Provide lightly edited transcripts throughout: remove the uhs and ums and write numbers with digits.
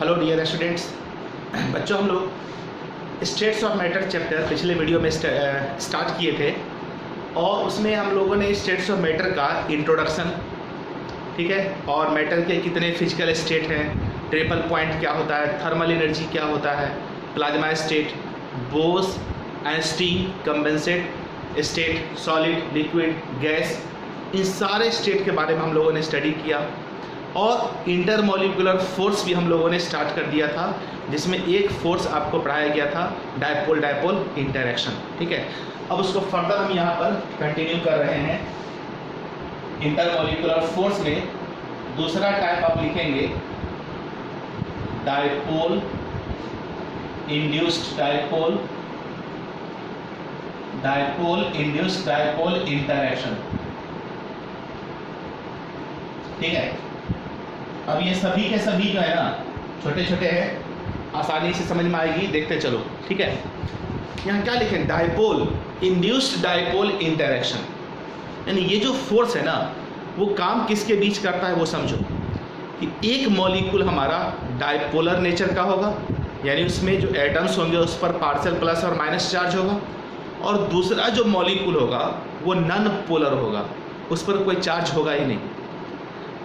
Hello dear students. बच्चों, हम लोग स्टेट्स ऑफ मैटर चैप्टर पिछले वीडियो में स्टार्ट किए थे और उसमें हम लोगों ने स्टेट्स ऑफ मैटर का इंट्रोडक्शन, ठीक है, और मैटर के कितने फिजिकल स्टेट हैं, ट्रिपल पॉइंट क्या होता है, थर्मल एनर्जी क्या होता है, plasma state, Bose Einstein condensate state, solid, liquid, gas, इन सारे स्टेट के बारे में हम लोगों ने स्टडी किया। और इंटरमोलिकुलर फोर्स भी हम लोगों ने स्टार्ट कर दिया था, जिसमें एक फोर्स आपको पढ़ाया गया था, डायपोल डायपोल इंटरैक्शन, ठीक है। अब उसको फर्दर हम यहाँ पर कंटिन्यू कर रहे हैं। इंटरमोलिकुलर फोर्स में दूसरा टाइप आप लिखेंगे dipole induced dipole, dipole induced dipole interaction, ठीक है। अब ये सभी के सभी जो है ना, छोटे छोटे हैं, आसानी से समझ में आएगी, देखते चलो, ठीक है। यहाँ क्या लिखें, डायपोल इंड्यूस्ड डायपोल इंटरैक्शन, यानी ये जो फोर्स है ना, वो काम किसके बीच करता है वो समझो कि एक मॉलिक्यूल हमारा डायपोलर नेचर का होगा, यानी उसमें जो एटम्स होंगे उस पर पार्शियल प्लस और माइनस चार्ज होगा, और दूसरा जो मॉलिक्यूल होगा वो नॉन पोलर होगा, उस पर कोई चार्ज होगा ही नहीं।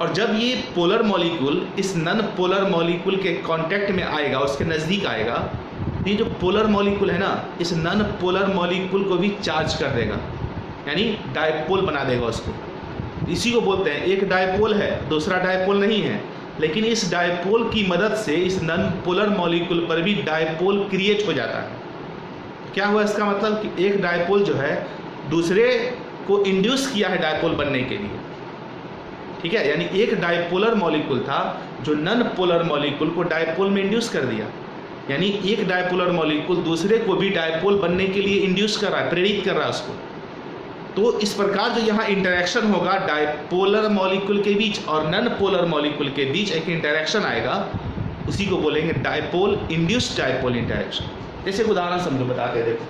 और जब ये पोलर मॉलिक्यूल इस नॉन पोलर मॉलिक्यूल के कांटेक्ट में आएगा, उसके नज़दीक आएगा, ये जो पोलर मॉलिक्यूल है ना, इस नॉन पोलर मॉलिक्यूल को भी चार्ज कर देगा, यानी डायपोल बना देगा उसको। इसी को बोलते हैं, एक डायपोल है दूसरा डायपोल नहीं है, लेकिन इस डायपोल की मदद से इस नॉन पोलर मॉलिक्यूल पर भी डायपोल क्रिएट हो जाता है। क्या हुआ इसका मतलब कि एक डायपोल जो है दूसरे को इंड्यूस किया है डायपोल बनने के लिए, ठीक है। यानी एक डायपोलर मॉलिक्यूल था जो नॉन पोलर मॉलिक्यूल को डायपोल में इंड्यूस कर दिया, यानी एक डायपोलर मॉलिक्यूल दूसरे को भी डायपोल बनने के लिए इंड्यूस कर रहा है, प्रेरित कर रहा है उसको। तो इस प्रकार जो यहाँ इंटरेक्शन होगा डायपोलर मॉलिक्यूल के बीच और नॉन पोलर मॉलिक्यूल के बीच एक इंटरेक्शन आएगा, उसी को बोलेंगे डायपोल इंड्यूस्ड डायपोल इंटरेक्शन। जैसे उदाहरण समझो, बताते हैं, देखो,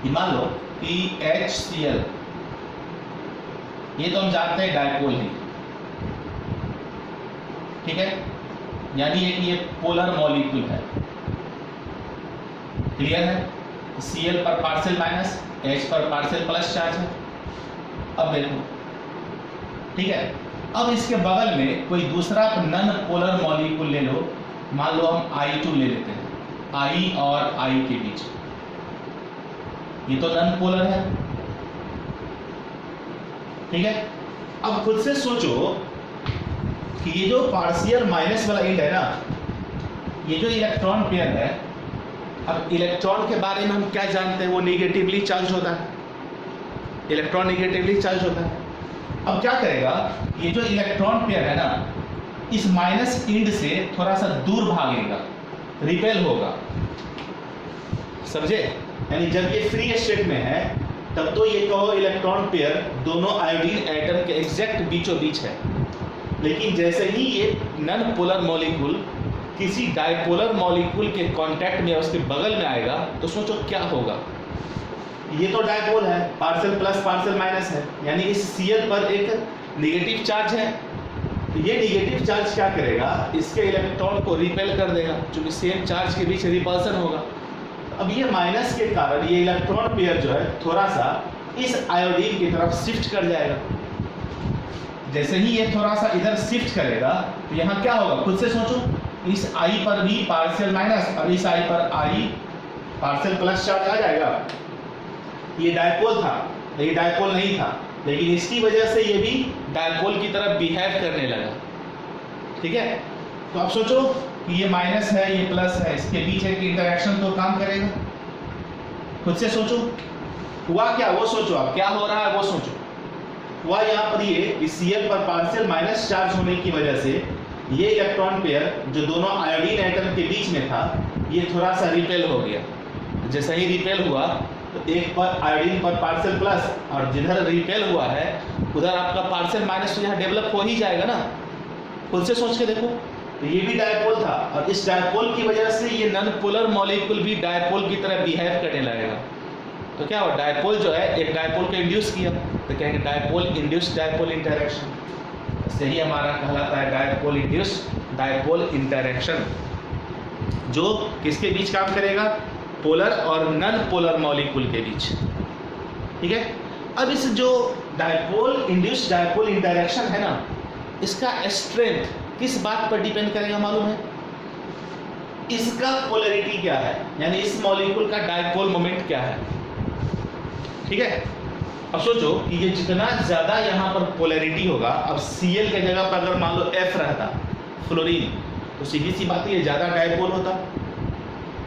मान लो कि HCl, ये तो हम जानते हैं डायपोल है, ठीक है, यानी ये पोलर मॉलिक्यूल है, क्लियर है। Cl पर पार्शियल माइनस, H पर पार्शियल प्लस चार्ज है। अब देखो, ठीक है, अब इसके बगल में कोई दूसरा नॉन पोलर मॉलिक्यूल ले लो, मान लो हम I2 ले लेते हैं, I और I के बीच, ये तो नॉन पोलर है, ठीक है। अब खुद से सोचो कि ये जो पार्शियल माइनस वाला एंड है ना, ये जो इलेक्ट्रॉन पेयर है, अब इलेक्ट्रॉन के बारे में हम क्या जानते हैं, वो नेगेटिवली चार्ज होता है, इलेक्ट्रॉन नेगेटिवली चार्ज होता है। अब क्या करेगा, ये जो इलेक्ट्रॉन पेयर है ना, इस माइनस एंड से थोड़ा सा दूर भागेगा, रिपेल होगा, समझे। यानी जब ये फ्री स्टेट में है तब तो ये कहो इलेक्ट्रॉन पेयर दोनों आयोडीन एटम के एग्जैक्ट बीचों बीच है, लेकिन जैसे ही ये नॉन पोलर मॉलिक्यूल किसी डायपोलर मॉलिक्यूल के कांटेक्ट में उसके बगल में आएगा, तो सोचो क्या होगा। ये तो डायपोल है, पार्शियल प्लस पार्शियल माइनस है, यानी इस Cl पर एक नेगेटिव चार्ज है, तो ये नेगेटिव चार्ज क्या करेगा, इसके इलेक्ट्रॉन को रिपेल कर देगा, क्योंकि सेम चार्ज के बीच रिपल्सन होगा। अब ये माइनस के कारण ये इलेक्ट्रॉन पेयर जो है थोड़ा सा इस आयोडीन की तरफ शिफ्ट कर जाएगा। जैसे ही ये थोड़ा सा इधर शिफ्ट करेगा तो यहाँ क्या होगा, खुद से सोचो, इस I पर भी पार्शियल माइनस और इस I पर I पार्शियल प्लस चार्ज आ जाएगा। ये डायपोल था, ये डायपोल नहीं था, लेकिन इसकी वजह से ये भी डायपोल की तरफ बिहेव करने लगा, ठीक है। तो आप सोचो कि ये माइनस है ये प्लस है, इसके बीच एक इंटरेक्शन तो काम करेगा। खुद से सोचो हुआ क्या, वो सोचो, आप क्या हो रहा है वो सोचो। हुआ यहाँ पर ये Cl पर पार्शियल माइनस चार्ज होने की वजह से ये इलेक्ट्रॉन पेयर जो दोनों आयोडीन एटम के बीच में था, ये थोड़ा सा रिपेल हो गया। जैसे ही रिपेल हुआ तो एक पर आयोडीन पर पार्शियल प्लस, और जिधर रिपेल हुआ है उधर आपका पार्शियल माइनस तो यहाँ डेवलप हो ही जाएगा ना। खुद से सोच के देखो, तो ये भी डायपोल था, और इस डायपोल की वजह से ये नॉन पोलर मॉलिक्यूल भी डायपोल की तरह बिहेव करने लगेगा। तो क्या हुआ, डायपोल जो है एक डायपोल को इंड्यूस किया, तो कहेंगे डायपोल इंड्यूस्ड डायपोल इंटरैक्शन। इससे ही हमारा कहलाता है डायपोल इंड्यूस्ड डायपोल इंटरेक्शन, जो किसके बीच काम करेगा? पोलर और नॉन पोलर मॉलिक्यूल के बीच। ठीक है, अब इस जो डायपोल इंड्यूस्ड डायपोल इंटरेक्शन है ना, इसका स्ट्रेंथ किस बात पर डिपेंड करेगा मालूम है? इसका पोलैरिटी क्या है, यानी इस मॉलिक्यूल का डायपोल मोमेंट क्या है। ठीक है, अब सोचो कि ये जितना ज्यादा यहाँ पर पोलैरिटी होगा, अब Cl के जगह पर अगर मान लो F रहता फ्लोरीन, तो सीधी सी बात है ये ज्यादा डायपोल होता,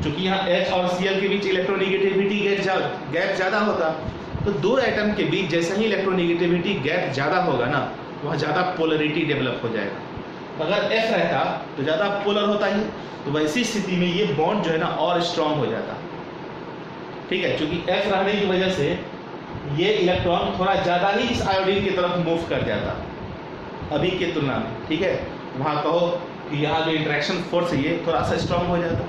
क्योंकि यहाँ H और Cl के बीच इलेक्ट्रोनेगेटिविटी गैप ज्यादा होता। तो दो एटम के बीच जैसे ही इलेक्ट्रोनेगेटिविटी गैप ज्यादा होगा ना, वहाँ ज्यादा पोलैरिटी डेवलप हो जाएगा। अगर F रहता तो ज्यादा पोलर होता ही, तो वैसी स्थिति में ये बॉन्ड जो है ना और स्ट्रांग हो जाता। ठीक है, क्योंकि F रहने की वजह से ये इलेक्ट्रॉन थोड़ा ज्यादा ही इस आयोडीन की तरफ मूव कर जाता अभी के तुलना में। ठीक है, वहाँ कहो कि यहाँ जो इंटरेक्शन फोर्स है ये थोड़ा सा स्ट्रांग हो जाता।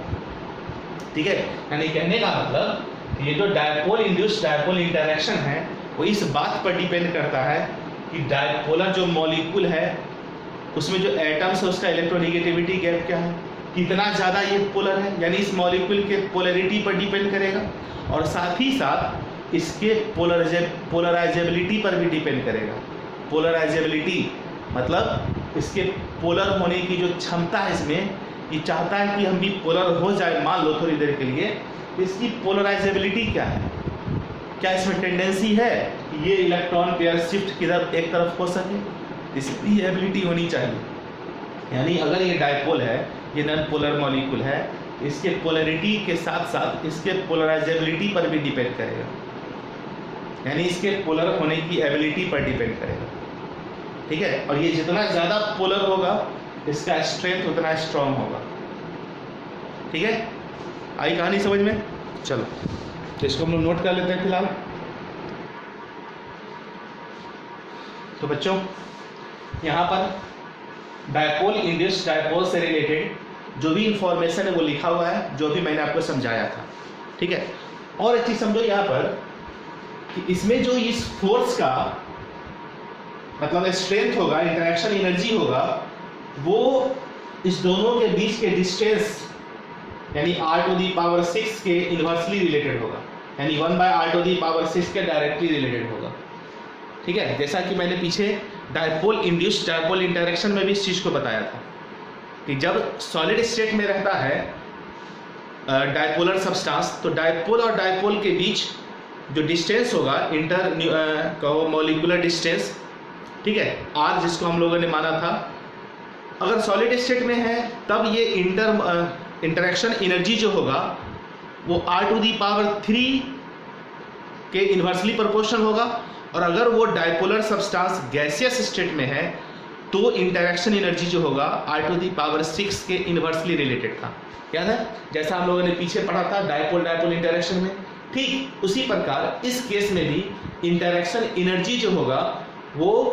ठीक है, यानी कहने का मतलब ये जो डायपोल इंड्यूस्ड डायपोल इंटरेक्शन है वो इस बात पर डिपेंड करता है कि डायपोलर जो मॉलिक्यूल है उसमें जो एटम्स है उसका इलेक्ट्रोनेगेटिविटी गैप क्या है, कितना ज़्यादा ये पोलर है, यानी इस मॉलिक्यूल के पोलैरिटी पर डिपेंड करेगा, और साथ ही साथ इसके पोलराइजेबिलिटी पर भी डिपेंड करेगा। पोलराइजेबिलिटी मतलब इसके पोलर होने की जो क्षमता है, इसमें ये चाहता है कि हम भी पोलर हो जाए, मान लो थोड़ी देर के लिए, इसकी पोलराइजेबिलिटी क्या है, क्या इसमें टेंडेंसी है कि ये इलेक्ट्रॉन पेयर शिफ्ट किधर एक तरफ हो सके, इसकी एबिलिटी होनी चाहिए। यानी अगर ये डायपोल है, ये नॉन पोलर मॉलिक्यूल है, इसके पोलैरिटी के साथ साथ इसके पोलराइजेबिलिटी पर भी डिपेंड करेगा, यानी इसके पोलर होने की एबिलिटी पर डिपेंड करेगा। ठीक है, और ये जितना ज़्यादा पोलर होगा इसका स्ट्रेंथ उतना स्ट्रांग होगा। ठीक है, आई कहानी समझ में? चलो तो इसको हम लोग नोट कर लेते हैं फिलहाल। तो बच्चों यहाँ पर डायपोल इंड्यूस्ड डायपोल से रिलेटेड जो भी इंफॉर्मेशन है वो लिखा हुआ है, जो भी मैंने आपको समझाया था। ठीक है, और एक चीज समझो यहाँ पर कि इसमें जो इस फोर्स का मतलब स्ट्रेंथ होगा, इंटरेक्शन एनर्जी होगा, वो इस दोनों के बीच के डिस्टेंस यानी r⁶ के इन्वर्सली रिलेटेड होगा, यानी 1/r⁶ के डायरेक्टली रिलेटेड होगा। ठीक है, जैसा कि मैंने पीछे डायपोल इंड्यूस्ड डायपोल इंटरेक्शन में भी इस चीज़ को बताया था कि जब सॉलिड स्टेट में रहता है डायपोलर सब्सटेंस, तो डायपोल और डायपोल के बीच जो डिस्टेंस होगा कहो मॉलिक्यूलर डिस्टेंस, ठीक है, r जिसको हम लोगों ने माना था, अगर सॉलिड स्टेट में है तब ये इंटरेक्शन एनर्जी जो होगा वो r⁻³ के इन्वर्सली प्रोपोर्शनल होगा, और अगर वो डायपोलर सब्सटेंस गैसियस स्टेट में है तो इंटरेक्शन एनर्जी जो होगा r⁶ के इन्वर्सली रिलेटेड था। याद है जैसा हम लोगों ने पीछे पढ़ा था डायपोल डायपोल इंटरेक्शन में, ठीक उसी प्रकार इस केस में भी इंटरेक्शन एनर्जी जो होगा वो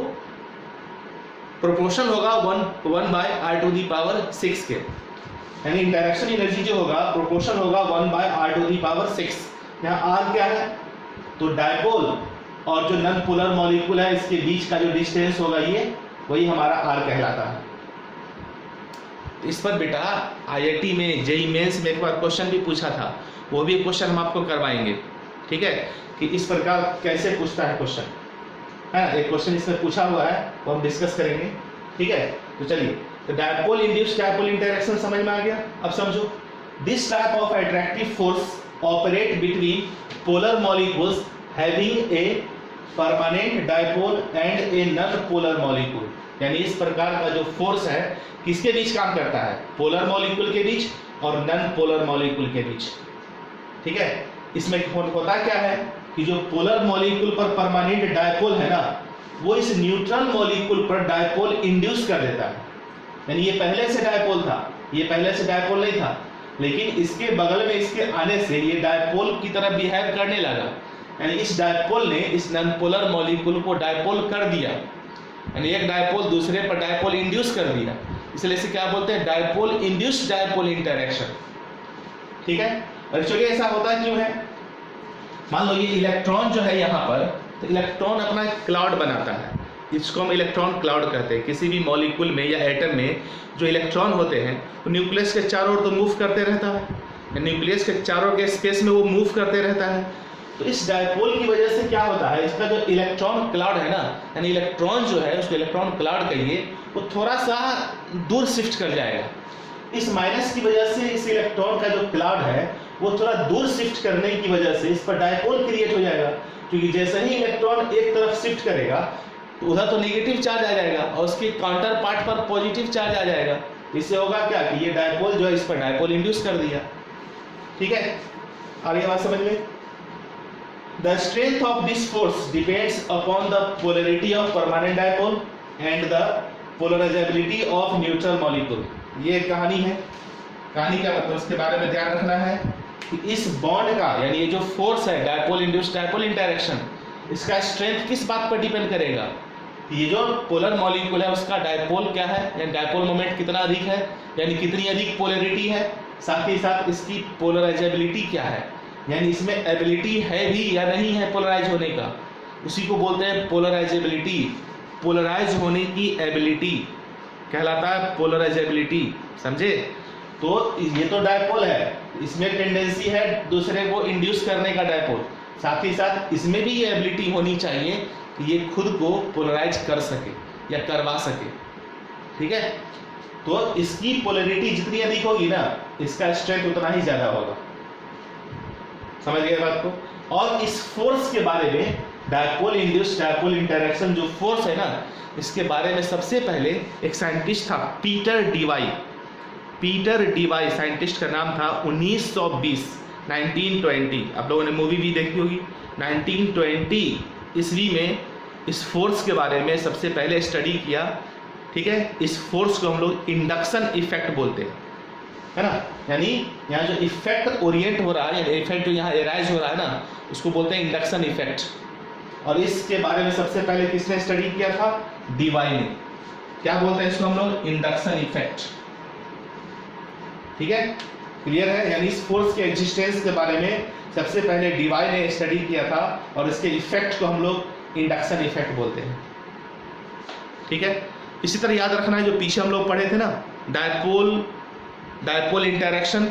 प्रोपोर्शनल होगा 1/r⁶ के, यानी इंटरेक्शन एनर्जी जो होगा प्रोपोर्शनल होगा 1/r⁶। यहाँ r क्या है, तो डायपोल और जो नॉन पोलर मॉलिक्यूल है इसके बीच का जो डिस्टेंस होगा ये वही हमारा r कहलाता है। इस पर बेटा IIT में जेईई मेंस में एक बार क्वेश्चन भी पूछा था, वो भी क्वेश्चन हम आपको करवाएंगे। ठीक है, कि इस प्रकार कैसे पूछता है क्वेश्चन, है ना, एक क्वेश्चन इसमें पूछा हुआ है वो हम डिस्कस करेंगे। ठीक है, तो चलिए, तो डायपोल इंड्यूस्ड डायपोल इंटरेक्शन समझ में आ गया। अब समझो, this type of attractive force operate between polar molecules having a permanent dipole and a non polar molecule, यानी इस प्रकार का जो फोर्स है किसके बीच काम करता है, पोलर मॉलिक्यूल के बीच और नॉन पोलर मॉलिक्यूल के बीच। ठीक है, इसमें होता क्या है कि जो पोलर मॉलिक्यूल पर परमानेंट डायपोल है ना, वो इस न्यूट्रल मॉलिक्यूल पर डायपोल इंड्यूस कर देता है, यानी ये पहले से डायपोल था, ये पहले से डायपोल नहीं था, लेकिन इसके बगल में इसके आने से ये डायपोल की तरह बिहेव करने लगा, यानी इस डायपोल ने इस नॉन पोलर मॉलिक्यूल को डायपोल कर दिया, यानी एक डायपोल दूसरे पर डायपोल इंड्यूस कर दिया, इसलिए इसे क्या बोलते हैं, डायपोल इंड्यूस्ड डायपोल इंटरेक्शन। ठीक है, और एक्चुअली ऐसा होता क्यों है, मान लो ये इलेक्ट्रॉन जो है यहाँ पर, तो इलेक्ट्रॉन अपना क्लाउड बनाता है, इसको हम इलेक्ट्रॉन क्लाउड कहते हैं। किसी भी मॉलिक्यूल में या एटम में जो इलेक्ट्रॉन होते हैं वो न्यूक्लियस के चारों ओर तो मूव करते रहता है, न्यूक्लियस के चारों के स्पेस में वो मूव करते रहता है। तो इस डायपोल की वजह से क्या होता है, इसका जो इलेक्ट्रॉन क्लाउड है ना, यानी इलेक्ट्रॉन जो है उसको इलेक्ट्रॉन क्लाउड कहिए, वो थोड़ा सा दूर शिफ्ट कर जाएगा। इस माइनस की वजह से इस इलेक्ट्रॉन का जो क्लाउड है वो थोड़ा दूर शिफ्ट करने की वजह से इस पर डायपोल क्रिएट हो जाएगा, क्योंकि जैसे ही इलेक्ट्रॉन एक तरफ शिफ्ट करेगा तो उधर तो नेगेटिव चार्ज आ जाएगा और उसके काउंटर पार्ट पर पॉजिटिव चार्ज आ जाएगा। इससे होगा क्या कि ये डायपोल जो है इस पर डायपोल इंड्यूस कर दिया। ठीक है, आगे बात समझ में। The strength of this force depends upon the polarity of permanent dipole and the polarizability of neutral molecule। ये कहानी है, कहानी का मतलब उसके बारे में ध्यान रखना है कि इस बॉन्ड का यानी ये जो फोर्स है डायपोल इंड्यूस्ड डायपोल इंटरेक्शन, इसका स्ट्रेंथ किस बात पर डिपेंड करेगा। ये जो पोलर मॉलिक्यूल है उसका डायपोल क्या है, यानी डायपोल मोमेंट कितना अधिक है, यानी कितनी अधिक पोलरिटी है, साथ ही साथ इसकी पोलराइजेबिलिटी क्या है, यानी इसमें एबिलिटी है भी या नहीं है पोलराइज होने का, उसी को बोलते हैं पोलराइजेबिलिटी। पोलराइज होने की एबिलिटी कहलाता है पोलराइजेबिलिटी, समझे। तो ये तो डायपोल है, इसमें टेंडेंसी है दूसरे को इंड्यूस करने का डायपोल, साथ ही साथ इसमें भी ये एबिलिटी होनी चाहिए कि ये खुद को पोलराइज कर सके या करवा सके। ठीक है, तो इसकी पोलरिटी जितनी अधिक होगी ना, इसका स्ट्रेंथ उतना ही ज्यादा होगा। समझ गए बात को। और इस फोर्स के बारे में, डायपोल इंड्यूस्ड डायपोल इंटरेक्शन जो फोर्स है ना, इसके बारे में सबसे पहले एक साइंटिस्ट था Peter Debye. Peter Debye scientist का नाम था। 1920 आप लोगों ने मूवी भी देखी होगी। 1920 ईस्वी में इस फोर्स के बारे में सबसे पहले स्टडी किया। ठीक है, इस फोर्स को हम लोग इंडक्शन इफेक्ट बोलते हैं, है ना, यानी यहाँ जो इफेक्ट ओरिएंट हो रहा है, यानी इफेक्ट जो यहाँ एराइज हो रहा है ना, उसको बोलते हैं इंडक्शन इफेक्ट। और इसके बारे में सबसे पहले किसने स्टडी किया था, डीवाई ने। क्या बोलते हैं इसको हम लोग, इंडक्शन इफेक्ट। ठीक है, क्लियर है। यानी इस फोर्स के एग्जिस्टेंस के बारे में सबसे पहले डीवाई ने स्टडी किया था और इसके इफेक्ट को हम लोग इंडक्शन इफेक्ट बोलते हैं। ठीक है, इसी तरह याद रखना है जो पीछे हम लोग पढ़े थे ना, डायपोल इंटरेक्शन।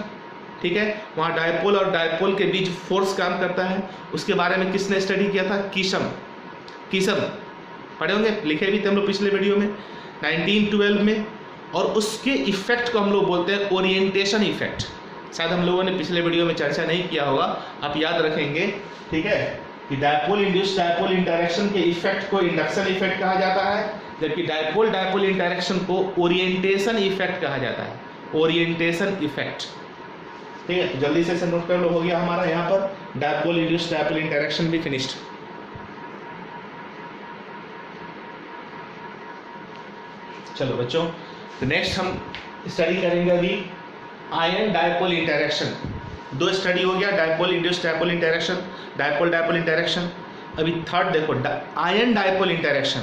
ठीक है, वहाँ डायपोल और डायपोल के बीच फोर्स काम करता है, उसके बारे में किसने स्टडी किया था, कीसम पढ़े होंगे, लिखे भी थे हम लोग पिछले वीडियो में 1912 में। और उसके इफेक्ट को हम लोग बोलते हैं ओरिएंटेशन इफेक्ट। शायद हम लोगों ने पिछले वीडियो में चर्चा नहीं किया होगा, आप याद रखेंगे। ठीक है, कि डायपोल इंड्यूस्ड डायपोल इंटरेक्शन के इफेक्ट को इंडक्शन इफेक्ट कहा जाता है, जबकि डायपोल इंटरेक्शन को ओरिएंटेशन इफेक्ट कहा जाता है, ओरिएंटेशन इफेक्ट। ठीक है, तो जल्दी से नोट कर लो, हो गया हमारा यहाँ पर डायपोल इंड्यूस्ड डायपोल इंटरेक्शन भी फिनिश्ड। चलो बच्चों, तो नेक्स्ट हम स्टडी करेंगे अभी आयन डायपोल इंटरेक्शन। दो स्टडी हो गया, dipole induced dipole interaction, dipole interaction. अभी थर्ड देखो, आयन डायपोल इंटरेक्शन।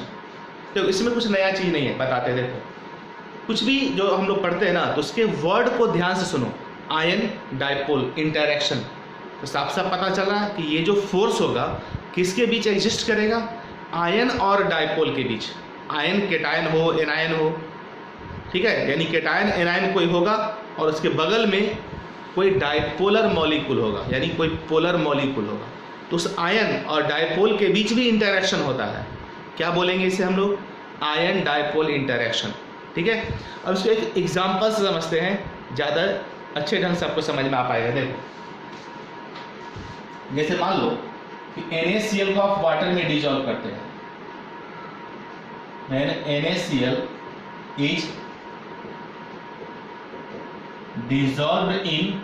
तो इसमें कुछ नया चीज नहीं है, बताते देखो। कुछ भी जो हम लोग पढ़ते हैं ना, तो उसके वर्ड को ध्यान से सुनो। आयन डायपोल इंटरेक्शन, तो साफ साफ पता चला कि ये जो फोर्स होगा किसके बीच एग्जिस्ट करेगा, आयन और डायपोल के बीच। आयन केटायन हो, एनायन हो, ठीक है, यानी केटायन एनायन कोई होगा और उसके बगल में कोई डायपोलर मॉलिक्यूल होगा, यानी कोई पोलर मॉलिक्यूल होगा। तो उस आयन और डायपोल के बीच भी इंटरेक्शन होता है। क्या बोलेंगे इसे हम लोग, आयन डायपोल इंटरेक्शन। ठीक है, अब इसको एक एग्जाम्पल से समझते हैं, ज़्यादा अच्छे ढंग से आपको समझ में आ पाएगा। देखो, जैसे मान लो कि NaCl को आप वाटर में डिजॉल्व करते हैं, NaCl is dissolved in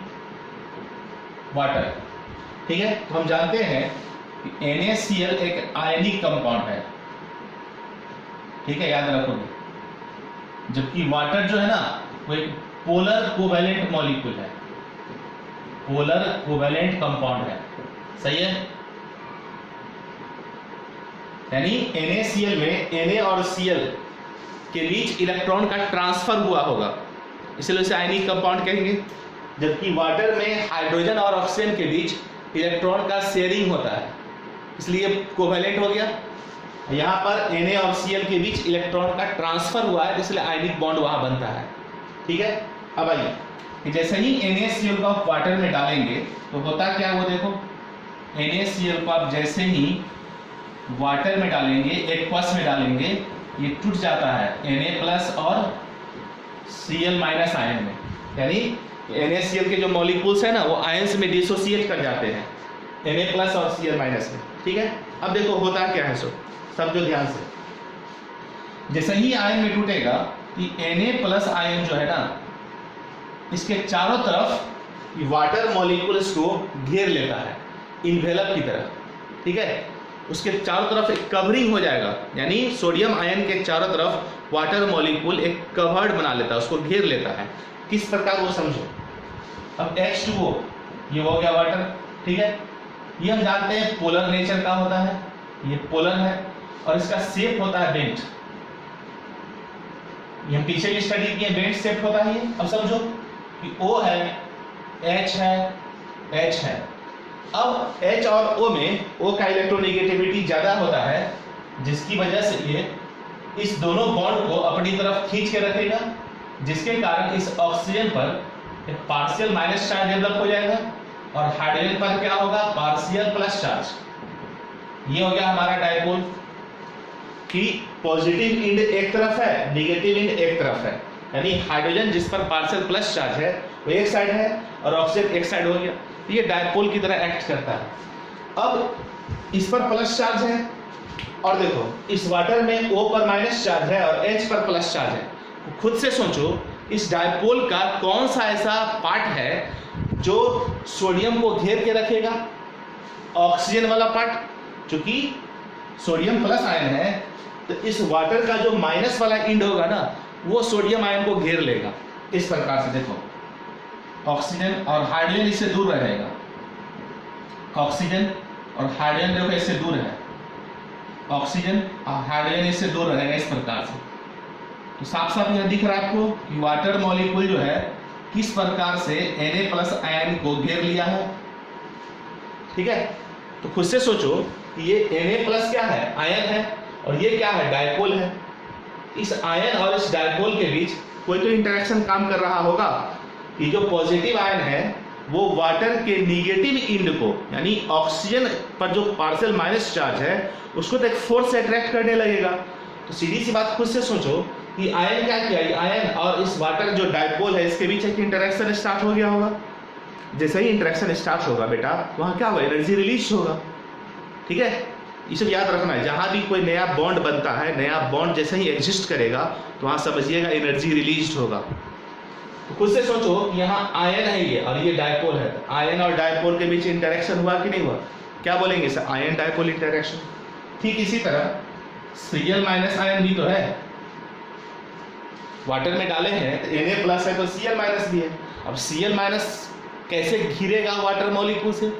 water. ठीक है, तो हम जानते हैं कि NaCl एक आयनिक कंपाउंड है। ठीक है, याद रखोगे, जबकि वाटर जो है ना वो एक पोलर कोवेलेंट मॉलिक्यूल है, पोलर कोवेलेंट कंपाउंड है। सही है, यानी NaCl में Na और Cl के बीच इलेक्ट्रॉन का ट्रांसफर हुआ होगा, इसलिए उसे आयनिक कंपाउंड कहेंगे। जबकि वाटर में हाइड्रोजन और ऑक्सीजन के बीच इलेक्ट्रॉन का शेयरिंग होता है, इसलिए कोवेलेंट हो गया। यहाँ पर Na और Cl के बीच इलेक्ट्रॉन का ट्रांसफर हुआ है, इसलिए आयनिक बॉन्ड वहां बनता है। ठीक है, अब आइए कि जैसे ही NaCl को आप वाटर में डालेंगे तो होता क्या, वो देखो NaCl को आप जैसे ही वाटर में डालेंगे, एक्वस में डालेंगे, ये टूट जाता है Na+ और Cl- आयन में, यानी NaCl के जो मॉलिक्यूल्स है ना वो आयंस में डिसोसिएट कर जाते हैं Na+ और Cl- में। ठीक है, अब देखो होता क्या है, सब जो ध्यान से, जैसे ही आयन में टूटेगा कि Na+ आयन जो है ना इसके चारों तरफ वाटर मॉलिक्यूल्स को घेर लेता है इन्वेलप की तरह। ठीक है, उसके चारों तरफ एक कवरिंग हो जाएगा, यानी सोडियम आयन के चारों तरफ वाटर मॉलिक्यूल एक कवर्ड बना लेता है, उसको घेर लेता है। किस प्रकार वो समझो। अब H2O ये हो गया वाटर। ठीक है, ये हम जानते हैं पोलर नेचर का होता है, ये पोलर है और इसका शेप होता है बेंट। ये हम पीछे भी स्टडी किए, बेंट शेप होता है ये। अब समझो कि O है, H है, H है। अब H और O में O का इलेक्ट्रोनेगेटिविटी ज्यादा होता है, जिसकी वजह से ये इस दोनों बॉन्ड को अपनी तरफ खींच के रखेगा, जिसके कारण इस ऑक्सीजन पर एक पार्शियल माइनस चार्ज डेवलप हो जाएगा और हाइड्रोजन पर क्या होगा, पार्शियल प्लस चार्ज। ये हो गया हमारा डायपोल कि पॉजिटिव इंड एक तरफ है, नेगेटिव इंड एक तरफ है, यानी हाइड्रोजन जिस पर पार्शियल प्लस चार्ज है वो एक साइड है और ऑक्सीजन एक साइड हो गया। ये डायपोल की तरह एक्ट करता है। अब इस पर प्लस चार्ज है और देखो इस वाटर में O पर माइनस चार्ज है और H पर प्लस चार्ज है। खुद से सोचो इस डायपोल का कौन सा ऐसा पार्ट है जो सोडियम को घेर के रखेगा, ऑक्सीजन वाला पार्ट। चूंकि सोडियम प्लस आयन है तो इस वाटर का जो माइनस वाला इंड होगा ना वो सोडियम आयन को घेर लेगा। इस प्रकार से देखो ऑक्सीजन और हाइड्रोजन इससे दूर रहेगा, ऑक्सीजन और हाइड्रोजन देखो इससे दूर है, ऑक्सीजन और हाइड्रोजन इससे दूर रहेगा। इस प्रकार से तो साफ साफ यह दिख रहा है आपको कि वाटर मॉलिक्यूल जो है किस प्रकार से Na+ आयन को घेर लिया है। ठीक है, तो खुद से सोचो कि ये Na+ क्या है, आयन है, और ये क्या है, डायपोल है। इस आयन और इस डायपोल के बीच कोई तो इंटरेक्शन काम कर रहा होगा कि जो पॉजिटिव आयन है वो वाटर के निगेटिव इंड को, यानी ऑक्सीजन पर जो पार्शियल माइनस चार्ज है उसको तो एक फोर्स से अट्रैक्ट करने लगेगा। तो सीधी सी बात खुद से सोचो कि आयन क्या किया, आयन और इस वाटर जो डायपोल है इसके बीच एक इंटरेक्शन स्टार्ट हो गया होगा। जैसे ही इंटरेक्शन स्टार्ट होगा बेटा वहां क्या होगा, एनर्जी रिलीज होगा। ठीक है, ये सब याद रखना है। जहां भी कोई नया बॉन्ड बनता है, नया बॉन्ड जैसे ही एग्जिस्ट करेगा तो वहां समझिएगा एनर्जी रिलीज होगा। तो खुद से सोचो कि यहाँ आयन है ये और ये डायपोल है, आयन और डायपोल के बीच इंटरेक्शन हुआ कि नहीं हुआ, क्या बोलेंगे सर, आयन डायपोल इंटरेक्शन। ठीक इसी तरह Cl- आयन भी तो है, वाटर में डाले हैं तो Na+ है तो Cl- भी है। अब Cl- कैसे घिरेगा वाटर मॉलिक्यूल से,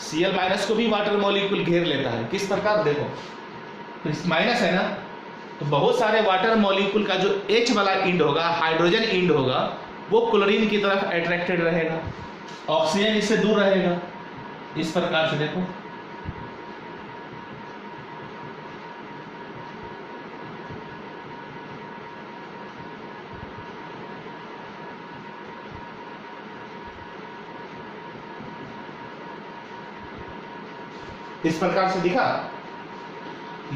Cl- को भी वाटर मॉलिक्यूल घेर लेता है। किस प्रकार, देखो तो इस माइनस है ना, तो बहुत सारे वाटर मॉलिक्यूल का जो H वाला इंड होगा, हाइड्रोजन इंड होगा, वो क्लोरीन की तरफ अट्रैक्टेड रहेगा, ऑक्सीजन इससे दूर रहेगा। इस प्रकार से देखो इस प्रकार से दिखा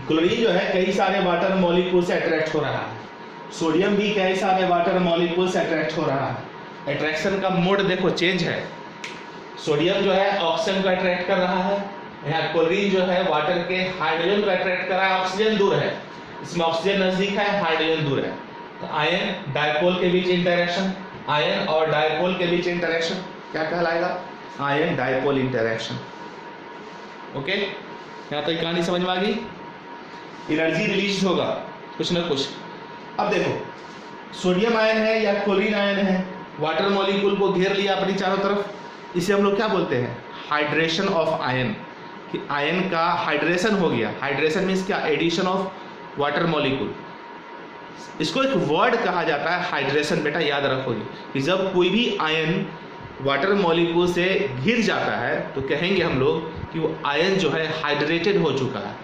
क्लोरीन जो है कई सारे वाटर मॉलिक्यूल से अट्रैक्ट हो रहा है, सोडियम भी कई सारे वाटर मॉलिक्यूल से अट्रैक्ट हो रहा है। अट्रैक्शन का मोड देखो चेंज है, सोडियम जो है ऑक्सीजन को अट्रैक्ट कर रहा है, यहाँ क्लोरीन जो है वाटर के हाइड्रोजन को अट्रैक्ट कर रहा है, ऑक्सीजन दूर है, इसमें ऑक्सीजन नजदीक है, हाइड्रोजन दूर है। तो आयन डायपोल के बीच इंटरेक्शन, आयन और डायपोल के बीच इंटरेक्शन क्या कहलाएगा, आयन डायपोल इंटरेक्शन। ओके, यहाँ तक कहानी समझ में आ गई। एनर्जी रिलीज होगा कुछ ना कुछ। अब देखो सोडियम आयन है या क्लोरीन आयन है, वाटर मॉलिक्यूल को घेर लिया अपनी चारों तरफ, इसे हम लोग क्या बोलते हैं, हाइड्रेशन ऑफ आयन। कि आयन का हाइड्रेशन हो गया, हाइड्रेशन मीन्स क्या, एडिशन ऑफ वाटर मॉलिक्यूल। इसको एक वर्ड कहा जाता है हाइड्रेशन, बेटा याद रखोगे कि जब कोई भी आयन वाटर मॉलिक्यूल से घिर जाता है तो कहेंगे हम लोग कि वो आयन जो है हाइड्रेटेड हो चुका है,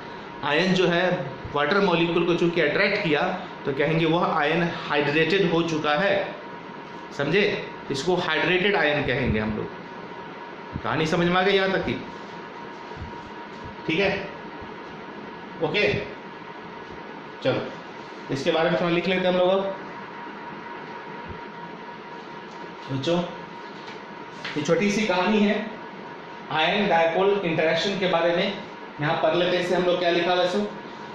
आयन जो है वाटर मॉलिक्यूल को चूंकि अट्रैक्ट किया तो कहेंगे वह आयन हाइड्रेटेड हो चुका है। समझे? इसको हाइड्रेटेड आयन कहेंगे हम लोग। कहानी समझ में आ गई यहाँ तक की? ठीक है, ओके। चलो इसके बारे में थोड़ा लिख लेते हैं हम लोग। बच्चों ये छोटी सी कहानी है आयन डायपोल इंटरेक्शन के बारे में। यहाँ पढ़ लेते हैं इसे हम लोग क्या लिखा वैसे।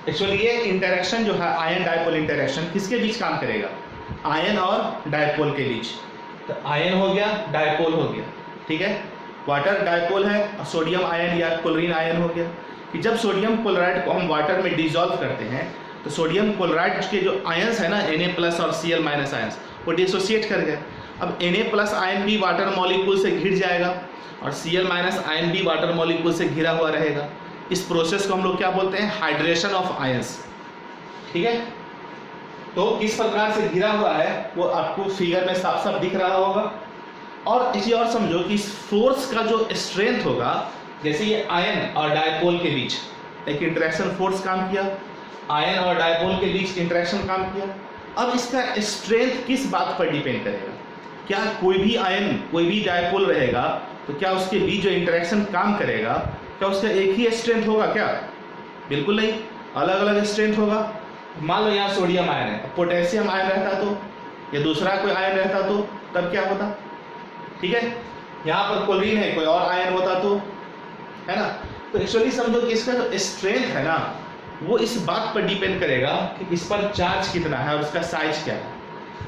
एक्चुअली ये इंटरेक्शन जो है आयन डायपोल इंटरेक्शन किसके बीच काम करेगा? आयन और डायपोल के बीच। तो आयन हो गया, डायपोल हो गया, ठीक है। वाटर डायपोल है, सोडियम आयन या क्लोरीन आयन हो गया कि जब सोडियम क्लोराइड को हम वाटर में डिसॉल्व करते हैं तो सोडियम क्लोराइड के जो आयंस है ना Na+ और Cl- आयंस वो डिसोसिएट कर गए। अब Na+ आयन भी वाटर मॉलिक्यूल से घिर जाएगा और Cl- आयन भी वाटर मॉलिक्यूल से घिरा हुआ रहेगा। इस प्रोसेस को हम लोग क्या बोलते हैं? हाइड्रेशन ऑफ आयंस, ठीक है। तो किस प्रकार से घिरा हुआ है वो आपको फिगर में साफ साफ दिख रहा होगा। और इसी और समझो कि इस फोर्स का जो स्ट्रेंथ होगा, जैसे ये आयन और डायपोल के बीच एक इंटरेक्शन फोर्स काम किया, आयन और डायपोल के बीच इंटरेक्शन काम किया। अब इसका स्ट्रेंथ किस बात पर डिपेंड करेगा? क्या कोई भी आयन कोई भी डायपोल रहेगा तो क्या उसके बीच जो इंटरेक्शन काम करेगा क्या उसका एक ही स्ट्रेंथ होगा क्या? बिल्कुल नहीं, अलग अलग स्ट्रेंथ होगा। मान लो यहाँ सोडियम आयन है, पोटेशियम आयन रहता तो या दूसरा कोई आयन रहता तो तब क्या होता? ठीक है, यहाँ पर क्लोरीन है, कोई और आयन होता तो, है ना। तो एक्चुअली समझो कि इसका जो स्ट्रेंथ है ना वो इस बात पर डिपेंड करेगा कि इस पर चार्ज कितना है और उसका साइज क्या है।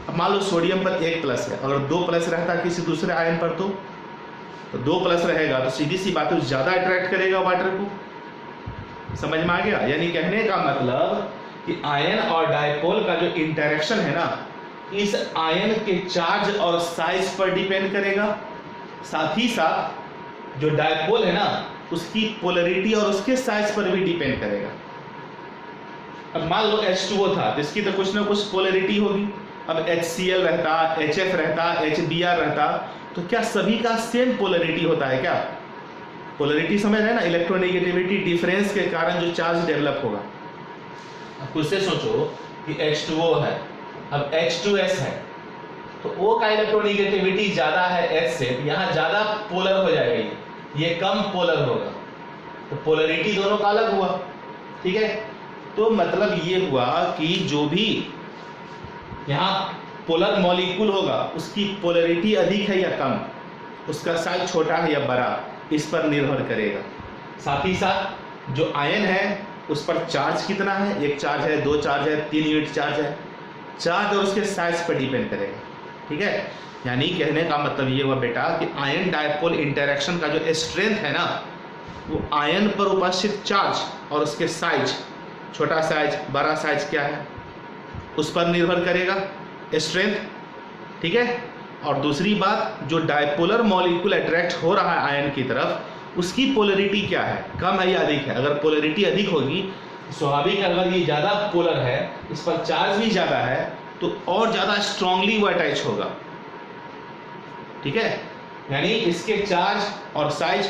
अब मान लो सोडियम पर 1+ है, अगर 2+ रहता किसी दूसरे आयन पर तो 2+ रहेगा तो सीधी सी बात है ज़्यादा अट्रैक्ट करेगा वाटर को। समझ में आ गया? यानी कहने का मतलब कि आयन और डायपोल का जो इंटरेक्शन है ना इस आयन के चार्ज और साइज पर डिपेंड करेगा, साथ ही साथ जो डायपोल है ना उसकी पोलरिटी और उसके साइज पर भी डिपेंड करेगा। अब मान लो H2O था तो इसकी तो कुछ ना कुछ पोलरिटी होगी। अब HCl रहता, HF रहता, HBr रहता तो क्या सभी का सेम पोलरिटी होता है क्या? पोलरिटी समझ रहे हैं ना, इलेक्ट्रोनेगेटिविटी डिफरेंस के कारण जो चार्ज डेवलप होगा। अब खुद से सोचो कि H2O है, अब H2S है तो O का इलेक्ट्रोनेगेटिविटी ज्यादा है H से, यहाँ ज्यादा पोलर हो जाएगा, ये कम पोलर होगा, तो पोलरिटी दोनों का अलग हुआ। ठीक है, तो मतलब ये हुआ कि जो भी यहाँ पोलर मॉलिक्यूल होगा उसकी पोलरिटी अधिक है या कम, उसका साइज छोटा है या बड़ा, इस पर निर्भर करेगा। साथ ही साथ जो आयन है उस पर चार्ज कितना है, 1 चार्ज है, 2 चार्ज है, 3 यूनिट चार्ज है, चार्ज और उसके साइज पर डिपेंड करेगा। ठीक है, यानी कहने का मतलब ये हुआ बेटा कि आयन डायपोल इंटरेक्शन का जो स्ट्रेंथ है ना वो आयन पर उपस्थित चार्ज और उसके साइज, छोटा साइज बड़ा साइज क्या है उस पर निर्भर करेगा स्ट्रेंथ। ठीक है, और दूसरी बात जो डायपोलर मॉलिक्यूल अट्रैक्ट हो रहा है आयन की तरफ उसकी पोलरिटी क्या है, कम है या अधिक है। अगर पोलरिटी अधिक होगी स्वाभाविक, अगर ये ज़्यादा पोलर है, इस पर चार्ज भी ज़्यादा है तो और ज़्यादा स्ट्रांगली वो अटैच होगा। ठीक है, यानी इसके चार्ज और साइज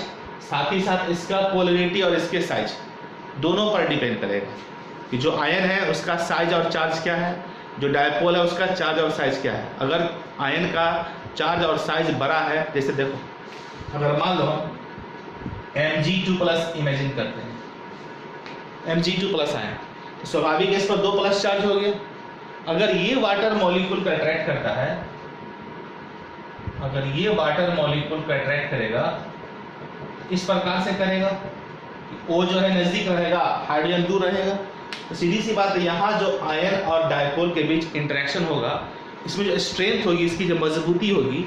साथ ही साथ इसका पोलरिटी और इसके साइज दोनों पर डिपेंड करेगा कि जो आयन है उसका साइज और चार्ज क्या है, जो डायपोल है उसका चार्ज और साइज क्या है। अगर आयन का चार्ज और साइज बड़ा है, जैसे देखो अगर मान लो Mg2+ इमेजिन करते हैं, Mg2+ आयन तो स्वाभाविक इस पर 2+ चार्ज हो गया। अगर ये वाटर मॉलिक्यूल को अट्रैक्ट करता है, अगर ये वाटर मॉलिक्यूल को अट्रैक्ट करेगा इस प्रकार से करेगा, O जो है नजदीक रहेगा, हाइड्रोजन दूर रहेगा, तो सीधी सी बात है यहाँ जो आयन और डायपोल के बीच इंटरेक्शन होगा इसमें जो स्ट्रेंथ होगी, इसकी जो मजबूती होगी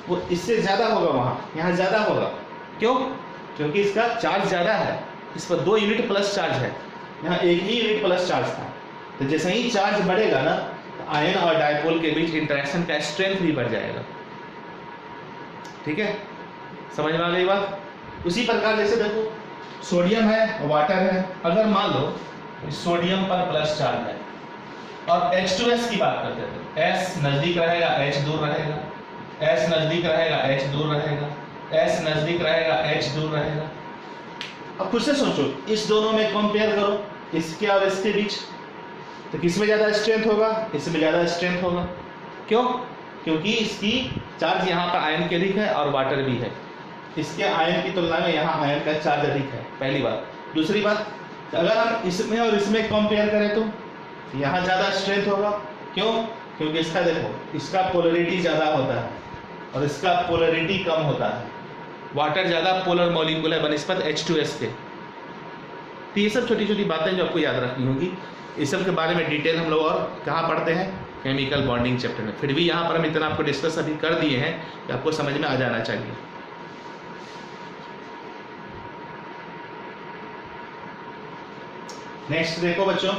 वो इससे ज़्यादा होगा, वहाँ यहाँ ज़्यादा होगा। क्यों? क्योंकि इसका चार्ज ज़्यादा है, इस पर 2 यूनिट प्लस चार्ज है, यहाँ 1 ही यूनिट प्लस चार्ज था। तो जैसे ही चार्ज बढ़ेगा ना तो आयन और डायपोल के बीच इंटरेक्शन का स्ट्रेंथ भी बढ़ जाएगा। ठीक है, समझ में आ गई बात? उसी प्रकार जैसे देखो सोडियम है, वाटर है, अगर मान लो सोडियम पर प्लस चार्ज है और H2S की बात करते हैं तो S नजदीक रहेगा, H दूर रहेगा, S नजदीक रहेगा, H दूर रहेगा, S नजदीक रहेगा, H दूर रहेगा। अब खुद से सोचो, इस दोनों में कंपेयर करो, इसके और इसके बीच, तो किसमें ज़्यादा स्ट्रेंथ होगा? इसमें ज़्यादा स्ट्रेंथ होगा। क्यों? क्योंकि इसकी चार्ज यहाँ पर आयन के अधिक है और वाटर भी है। इसके आयन की तुलना में यहाँ आयन का चार्ज अधिक है, पहली बात। दूसरी बात, अगर हम इसमें और इसमें कंपेयर करें तो यहाँ ज़्यादा स्ट्रेंथ होगा। क्यों? क्योंकि इसका देखो, इसका पोलरिटी ज़्यादा होता है और इसका पोलरिटी कम होता है। वाटर ज़्यादा पोलर मॉलिक्यूल है बनिस्बत H2S के। तो ये सब छोटी छोटी बातें जो आपको याद रखनी होगी। इस सब के बारे में डिटेल हम लोग और कहाँ पढ़ते हैं? केमिकल बॉन्डिंग चैप्टर में। फिर भी यहाँ पर हम इतना आपको डिस्कस अभी कर दिए हैं कि आपको समझ में आ जाना चाहिए। नेक्स्ट देखो बच्चों,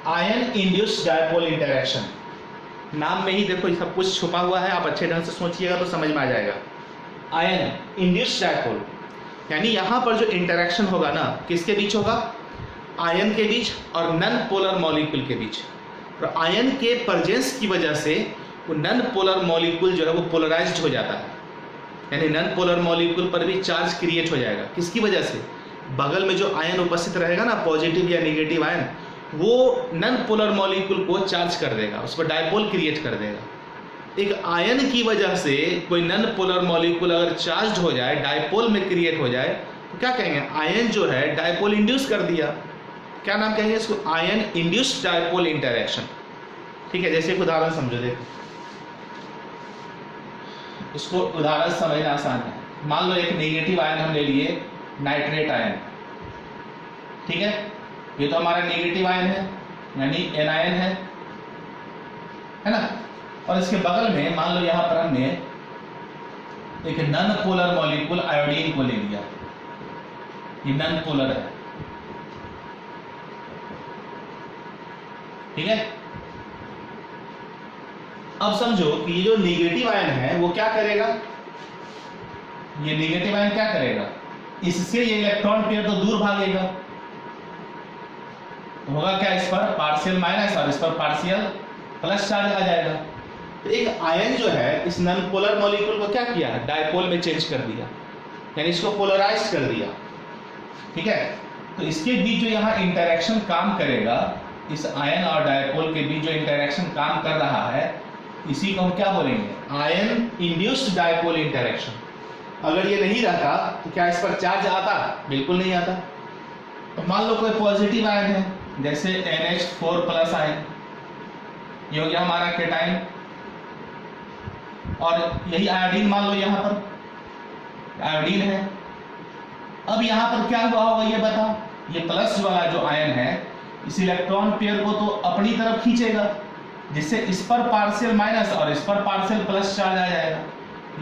आयन इंड्यूस्ड डायपोल इंटरेक्शन। नाम में ही देखो सब कुछ छुपा हुआ है, आप अच्छे ढंग से सोचिएगा तो समझ में आ जाएगा। आयन इंड्यूस्ड डायपोल यानी यहाँ पर जो इंटरेक्शन होगा ना, किसके बीच होगा? आयन के बीच और नन पोलर मॉलिक्यूल के बीच। और आयन के प्रेजेंस की वजह से वो नन पोलर मॉलिक्यूल जो है वो पोलराइज्ड हो जाता है, यानी नन पोलर मॉलिक्यूल पर भी चार्ज क्रिएट हो जाएगा। किसकी वजह से? बगल में जो आयन उपस्थित रहेगा ना, पॉजिटिव या नेगेटिव आयन, वो नन पोलर मॉलिक्यूल को चार्ज कर देगा, उस पर डायपोल क्रिएट कर देगा। एक आयन की वजह से कोई नन पोलर मॉलिक्यूल अगर चार्ज हो जाए, डायपोल में क्रिएट हो जाए, तो क्या कहेंगे? आयन जो है डायपोल इंड्यूस कर दिया। क्या नाम कहेंगे इसको? Ion induced dipole interaction. ठीक है, जैसे एक उदाहरण समझो, देखो इसको उदाहरण समझना आसान है। मान लो एक नेगेटिव आयन हम ले लिए, नाइट्रेट आयन। ठीक है, ये तो हमारा नेगेटिव आयन है, यानी एनायन है ना। और इसके बगल में मान लो यहाँ पर हमने एक नन पोलर मॉलिक्यूल आयोडीन को ले लिया, ये नन पोलर है। ठीक है, अब समझो कि ये जो नेगेटिव आयन है वो क्या करेगा? ये नेगेटिव आयन क्या करेगा? इससे ये इलेक्ट्रॉन पेयर तो दूर भागेगा, होगा क्या? इस पर पार्शियल माइनस और इस पर पार्शियल प्लस चार्ज आ जाएगा। तो एक आयन जो है इस नन पोलर मॉलिक्यूल को क्या किया? डायपोल में चेंज कर दिया, यानी इसको पोलराइज कर दिया। ठीक है, तो इसके बीच जो यहाँ इंटरेक्शन काम करेगा, इस आयन और डायपोल के बीच जो इंटरेक्शन काम कर रहा है, इसी को हम क्या बोलेंगे? Ion induced dipole interaction. अगर ये नहीं रहता तो क्या इस पर चार्ज आता? बिल्कुल नहीं आता। तो मान लो कोई पॉजिटिव आयन है, जैसे NH4+ आयन, ये हो गया हमारा केटाइन, और यही आयोडीन मान लो यहाँ पर आयोडीन है। अब यहाँ पर क्या हुआ होगा ये बताओ? ये प्लस वाला जो आयन है इस इलेक्ट्रॉन पेयर को तो अपनी तरफ खींचेगा, जिससे इस पर पार्शियल माइनस और इस पर पार्शियल प्लस चार्ज आ जाएगा।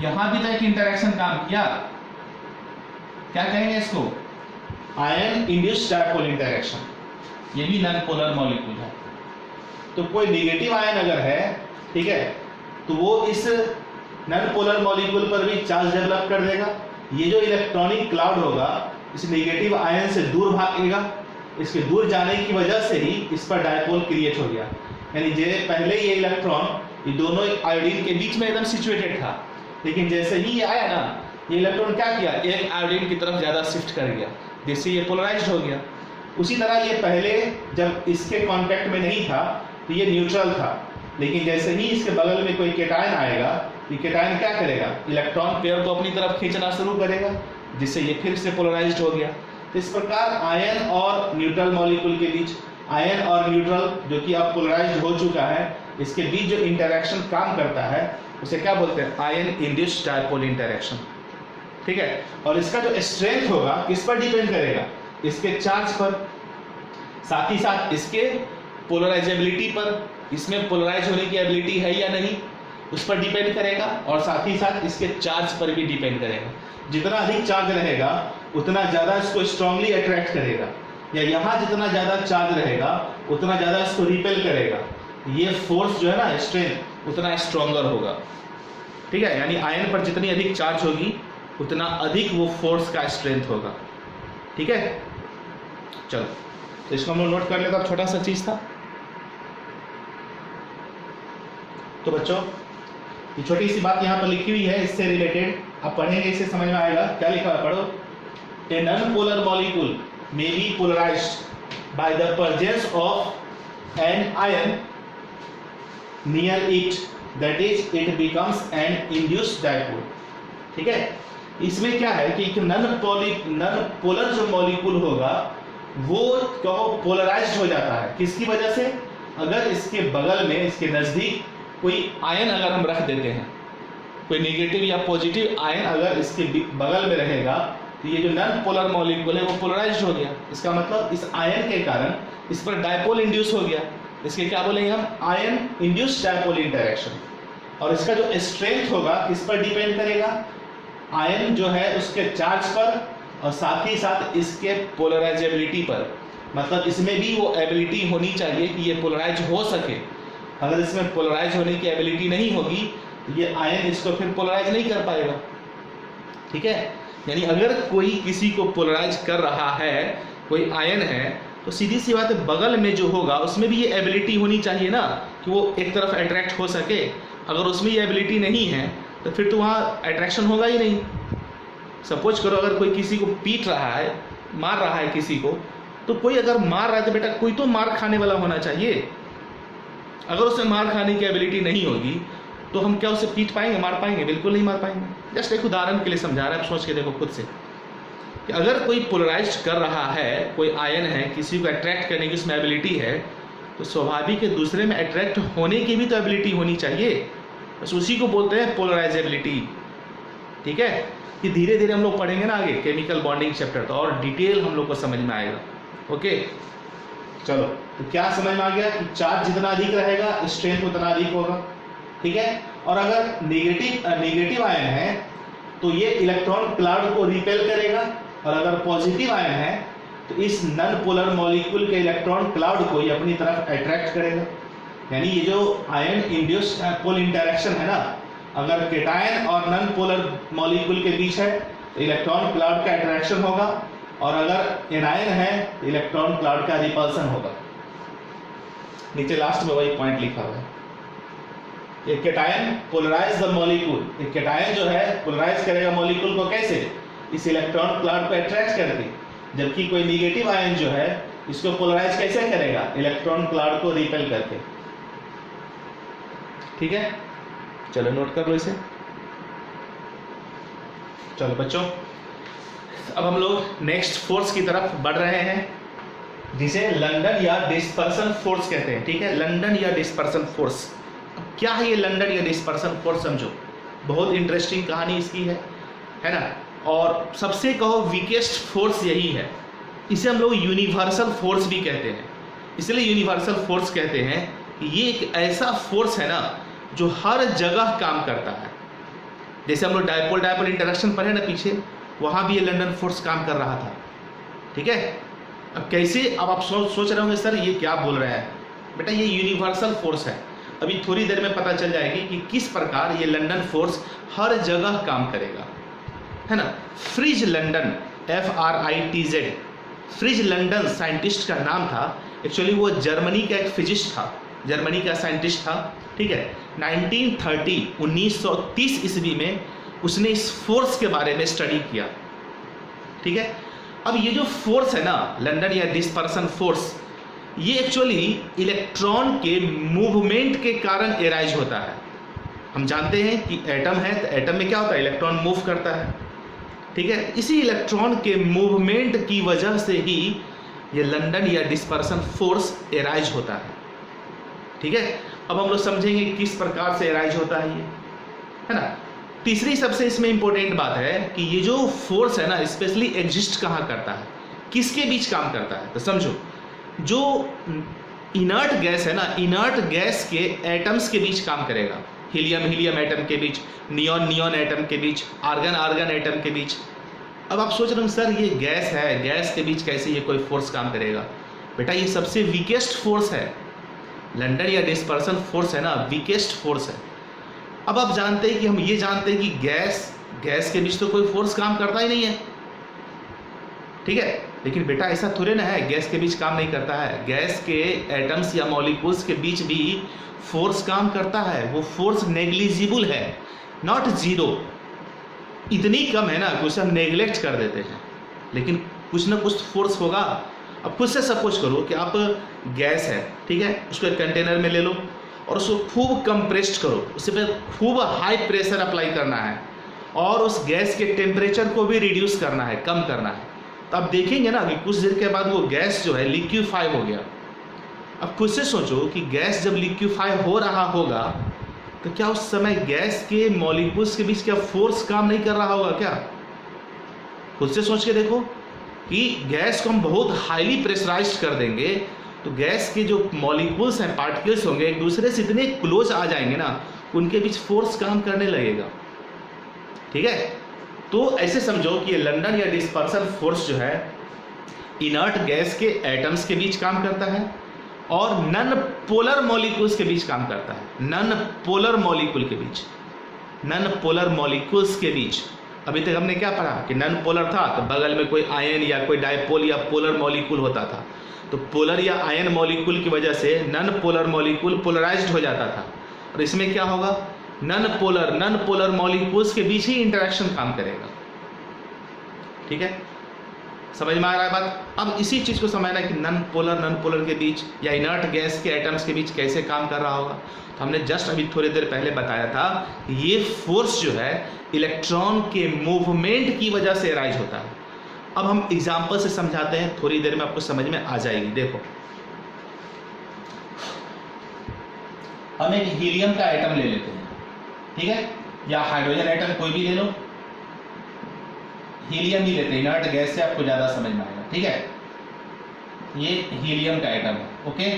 यहाँ भी तो एक इंटरेक्शन काम किया, क्या कहेंगे इसको? Ion induced dipole interaction. ये भी नॉन पोलर मॉलिक्यूल है। तो कोई नेगेटिव आयन अगर है, ठीक है, तो वो इस नॉन पोलर मॉलिक्यूल पर भी चार्ज डेवलप कर देगा। ये जो इलेक्ट्रॉनिक क्लाउड होगा इस नेगेटिव आयन से दूर भागेगा, इसके दूर जाने की वजह से ही इस पर डायपोल क्रिएट हो गया। यानी पहले ये इलेक्ट्रॉन ये दोनों आयोडीन के बीच में एकदम सिचुएटेड था, लेकिन जैसे ही ये आया ना, ये इलेक्ट्रॉन क्या किया? एक आयोडीन की तरफ ज़्यादा शिफ्ट कर गया, जिससे ये पोलराइज्ड हो गया। उसी तरह ये पहले जब इसके कांटेक्ट में नहीं था तो ये न्यूट्रल था, लेकिन जैसे ही इसके बगल में कोई केटायन आएगा, ये केटायन क्या करेगा? इलेक्ट्रॉन पेयर को अपनी तरफ खींचना शुरू करेगा, जिससे ये फिर से पोलराइज्ड हो गया। तो इस प्रकार आयन और न्यूट्रल मॉलिक्यूल के बीच, आयन और न्यूट्रल जो कि अब पोलराइज्ड हो चुका है, इसके बीच जो इंटरेक्शन काम करता है उसे क्या बोलते हैं? Ion induced dipole interaction. ठीक है, और इसका जो स्ट्रेंथ होगा किस पर डिपेंड करेगा? इसके चार्ज पर, साथ ही साथ इसके पोलराइजेबिलिटी पर, इसमें पोलराइज होने की एबिलिटी है या नहीं उस पर डिपेंड करेगा, और साथ ही साथ इसके चार्ज पर भी डिपेंड करेगा। जितना अधिक चार्ज रहेगा उतना ज़्यादा इसको स्ट्रांगली अट्रैक्ट करेगा, या यहाँ जितना ज़्यादा चार्ज रहेगा उतना ज़्यादा इसको रिपेल करेगा। ये फोर्स जो है ना, स्ट्रेंथ, उतना स्ट्रॉन्गर होगा। ठीक है, यानी आयन पर जितनी अधिक चार्ज होगी उतना अधिक वो फोर्स का स्ट्रेंथ होगा। ठीक है, चलो तो इसको हम लोग नोट कर लेते हैं। छोटा सा चीज़ था। तो बच्चों ये छोटी सी बात यहाँ पर लिखी हुई है, इससे रिलेटेड आप पढ़ेंगे, इससे समझ में आएगा। क्या लिखा है? पढ़ो। A non polar molecule may be polarized by the presence of an ion near it, that is it becomes an induced dipole। ठीक है, इसमें क्या है कि एक नन पोलर जो मॉलिक्यूल होगा वो कहो पोलराइज्ड हो जाता है। किसकी वजह से? अगर इसके बगल में, इसके नजदीक कोई आयन अगर हम रख देते हैं, कोई नेगेटिव या पॉजिटिव आयन अगर इसके बगल में रहेगा, तो ये जो नॉन पोलर मॉलिक्यूल है वो पोलराइज्ड हो गया। इसका मतलब इस आयन के कारण इस पर डायपोल इंड्यूस हो गया। इसके क्या बोलेंगे हम? Ion induced dipole interaction. और इसका जो स्ट्रेंथ होगा किस पर डिपेंड करेगा? आयन जो है उसके चार्ज पर और साथ ही साथ इसके पोलराइजेबिलिटी पर। मतलब इसमें भी वो एबिलिटी होनी चाहिए कि ये पोलराइज हो सके। अगर इसमें पोलराइज होने की एबिलिटी नहीं होगी तो ये आयन इसको फिर पोलराइज नहीं कर पाएगा। ठीक है, यानी अगर कोई किसी को पोलराइज कर रहा है, कोई आयन है, तो सीधी सी बात है बगल में जो होगा उसमें भी ये एबिलिटी होनी चाहिए ना कि वो एक तरफ अट्रैक्ट हो सके। अगर उसमें ये एबिलिटी नहीं है तो फिर तो वहाँ अट्रैक्शन होगा ही नहीं। सपोज करो अगर कोई किसी को पीट रहा है, मार रहा है किसी को, तो कोई अगर मार रहा है तो बेटा कोई तो मार खाने वाला होना चाहिए। अगर उसे मार खाने की एबिलिटी नहीं होगी तो हम क्या उसे पीट पाएंगे, मार पाएंगे? बिल्कुल नहीं मार पाएंगे। जस्ट एक उदाहरण के लिए समझा रहा है, सोच के देखो खुद से कि अगर कोई पोलराइज कर रहा है, कोई आयन है, किसी को अट्रैक्ट करने की उसमें एबिलिटी है, तो स्वाभाविक है दूसरे में अट्रैक्ट होने की भी तो एबिलिटी होनी चाहिए। बस उसी को बोलते हैं पोलराइजेबिलिटी। ठीक है, कि धीरे धीरे हम लोग पढ़ेंगे ना आगे केमिकल बॉन्डिंग चैप्टर, तो और डिटेल हम लोग को समझ में आएगा। ओके, चलो, तो क्या समझ में आ गया कि चार्ज जितना अधिक रहेगा स्ट्रेंथ उतना अधिक होगा। ठीक है, और अगर नेगेटिव आयन है तो ये इलेक्ट्रॉन क्लाउड को रिपेल करेगा, और अगर पॉजिटिव आयन है तो इस नॉन पोलर मॉलिक्यूल के इलेक्ट्रॉन क्लाउड को ये अपनी तरफ अट्रैक्ट करेगा। यानी ये जो आयन इंड्यूस्ड पोल इंटरेक्शन है ना, अगर केटायन और नॉन पोलर मॉलिक्यूल के बीच है तो इलेक्ट्रॉन क्लाउड का अट्रैक्शन होगा, और अगर एनायन है तो इलेक्ट्रॉन क्लाउड का रिपल्सन होगा। नीचे लास्ट में वही पॉइंट लिखा हुआ है। एक केटायन पोलराइज द मॉलिक्यूल, एक केटायन जो है पोलराइज करेगा मॉलिक्यूल को कैसे? इस इलेक्ट्रॉन क्लाउड को अट्रैक्ट करके। जबकि कोई नेगेटिव आयन जो है इसको पोलराइज कैसे करेगा? इलेक्ट्रॉन क्लाउड को रिपेल करके। ठीक है, चलो नोट कर लो इसे। चलो बच्चों, अब हम लोग नेक्स्ट फोर्स की तरफ बढ़ रहे हैं, जिसे लंडन या डिस्पर्सन फोर्स कहते हैं। ठीक है, लंडन या डिस्पर्सन फोर्स। अब क्या है ये लंडन या डिस्पर्सन फोर्स? समझो, बहुत इंटरेस्टिंग कहानी इसकी है ना। और सबसे कहो वीकेस्ट फोर्स यही है। इसे हम लोग यूनिवर्सल फोर्स भी कहते हैं। इसलिए यूनिवर्सल फोर्स कहते हैं कि ये एक ऐसा फोर्स है ना जो हर जगह काम करता है। जैसे हम लोग डायपोल इंटरेक्शन पढ़े ना पीछे, वहाँ भी ये लंडन फोर्स काम कर रहा था। ठीक है, अब कैसे? अब आप सोच रहे होंगे सर ये क्या बोल रहे हैं। बेटा ये यूनिवर्सल फोर्स है। अभी थोड़ी देर में पता चल जाएगी कि किस प्रकार ये लंडन फोर्स हर जगह काम करेगा, है ना। Fridge London, FRITZ, fridge London scientist का नाम था। एक्चुअली वो जर्मनी का एक फिजिस्ट था, जर्मनी का साइंटिस्ट था। ठीक है, 1930 ईस्वी में उसने इस फोर्स के बारे में स्टडी किया। ठीक है, अब ये जो फोर्स है ना लंडन या डिस्पर्सन फोर्स, ये एक्चुअली इलेक्ट्रॉन के मूवमेंट के कारण एराइज होता है। हम जानते हैं कि एटम है तो एटम में क्या होता है? इलेक्ट्रॉन मूव करता है। ठीक है, इसी इलेक्ट्रॉन के मूवमेंट की वजह से ही ये लंडन या डिस्पर्सन फोर्स एराइज होता है। ठीक है, अब हम लोग समझेंगे किस प्रकार से एराइज होता है ये, है ना। तीसरी सबसे इसमें इंपॉर्टेंट बात है कि ये जो फोर्स है ना स्पेशली एग्जिस्ट कहाँ करता है, किसके बीच काम करता है? तो समझो, जो इनर्ट गैस है ना, इनर्ट गैस के एटम्स के बीच काम करेगा। हीलियम एटम के बीच, नियॉन एटम के बीच, आर्गन एटम के बीच। अब आप सोच रहे हो सर ये गैस है, गैस के बीच कैसे ये कोई फोर्स काम करेगा? बेटा ये सबसे वीकेस्ट फोर्स है। लंडन या डिस्पर्सन फोर्स है ना, वीकेस्ट फोर्स है। अब आप जानते हैं कि हम ये जानते हैं कि गैस के बीच तो कोई फोर्स काम करता ही नहीं है। ठीक है, लेकिन बेटा ऐसा थोड़े ना है गैस के बीच काम नहीं करता है। गैस के एटम्स या मॉलिक्यूल्स के बीच भी फोर्स काम करता है। वो फोर्स नेग्लिजिबल है, नॉट जीरो। इतनी कम है ना कि उसे हम नेग्लेक्ट कर देते हैं, लेकिन कुछ ना कुछ फोर्स होगा। अब खुद से सपोज करो कि आप गैस है, ठीक है, उसको एक कंटेनर में ले लो और उसको खूब कंप्रेस्ड करो, उससे पे खूब हाई प्रेशर अप्लाई करना है और उस गैस के टेम्परेचर को भी रिड्यूस करना है, कम करना है। तो आप देखेंगे ना कि कुछ देर के बाद वो गैस जो है लिक्विफाई हो गया। अब खुद से सोचो कि गैस जब लिक्विफाई हो रहा होगा तो क्या उस समय गैस के मॉलिक्यूल्स के बीच क्या फोर्स काम नहीं कर रहा होगा क्या? खुद से सोच के देखो कि गैस को हम बहुत हाईली प्रेशराइज्ड कर देंगे तो गैस के जो मॉलिक्यूल्स हैं, पार्टिकल्स होंगे, एक दूसरे से इतने क्लोज आ जाएंगे ना, उनके बीच फोर्स काम करने लगेगा। ठीक है, तो ऐसे समझो कि ये लंदन या डिस्पर्सन फोर्स जो है इनर्ट गैस के एटम्स के बीच काम करता है और नन पोलर मॉलिक्यूल्स के बीच काम करता है। नन पोलर मॉलिक्यूल के बीच, नन पोलर मॉलिक्यूल्स के बीच। अभी तक हमने क्या पढ़ा कि नन पोलर था तो बगल में कोई आयन या कोई डायपोल या पोलर मॉलिक्यूल होता था, तो पोलर या आयन मॉलिक्यूल की वजह से नन पोलर मॉलिक्यूल पोलराइज्ड हो जाता था। और इसमें क्या होगा, नन पोलर मॉलिक्यूल्स के बीच ही इंटरेक्शन काम करेगा। ठीक है, समझ में आ रहा है बात? अब इसी चीज को समझना है कि नन पोलर के बीच या इनर्ट गैस के एटम्स के बीच कैसे काम कर रहा होगा। तो हमने जस्ट अभी थोड़ी देर पहले बताया था ये फोर्स जो है इलेक्ट्रॉन के मूवमेंट की वजह से राइज होता है। अब हम एग्जाम्पल से समझाते हैं, थोड़ी देर में आपको समझ में आ जाएगी। देखो, हम एक हीलियम का एटम ले लेते हैं, ठीक है, या हाइड्रोजन एटम कोई भी ले लो, हीलियम ही लेते हैं, इनर्ट गैस से आपको ज्यादा समझ में आएगा। ठीक है, ये हीलियम का एटम है, ओके,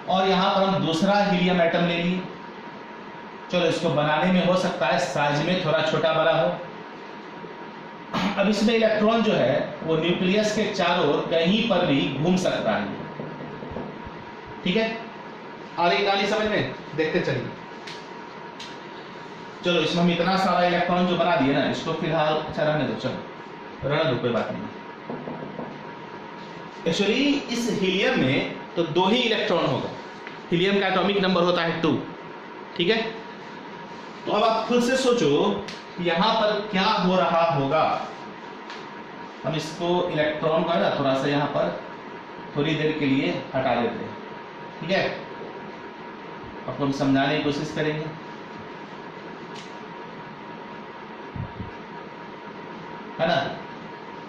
और यहां पर हम दूसरा हीलियम एटम ले लिए। चलो, इसको बनाने में हो सकता है साइज में थोड़ा छोटा बड़ा हो। अब इसमें इलेक्ट्रॉन जो है वो न्यूक्लियस के चारों ओर कहीं पर भी घूम सकता है। ठीक है, आ रही कहानी समझ में? देखते चलिए। चलो, इसमें हम इतना सारा इलेक्ट्रॉन जो बना दिए ना, इसको फिलहाल अच्छा रहने दो, चलो रहने दो, कोई बात नहीं। एक्चुअली इस हीलियम में तो 2 ही इलेक्ट्रॉन होगा। हीलियम का एटॉमिक नंबर होता है 2। ठीक है, तो अब आप खुद से सोचो यहां पर क्या हो रहा होगा। हम इसको इलेक्ट्रॉन को है ना थोड़ा सा यहां पर थोड़ी देर के लिए हटा देते हैं। ठीक है, आपको हम समझाने की कोशिश करेंगे। है ना,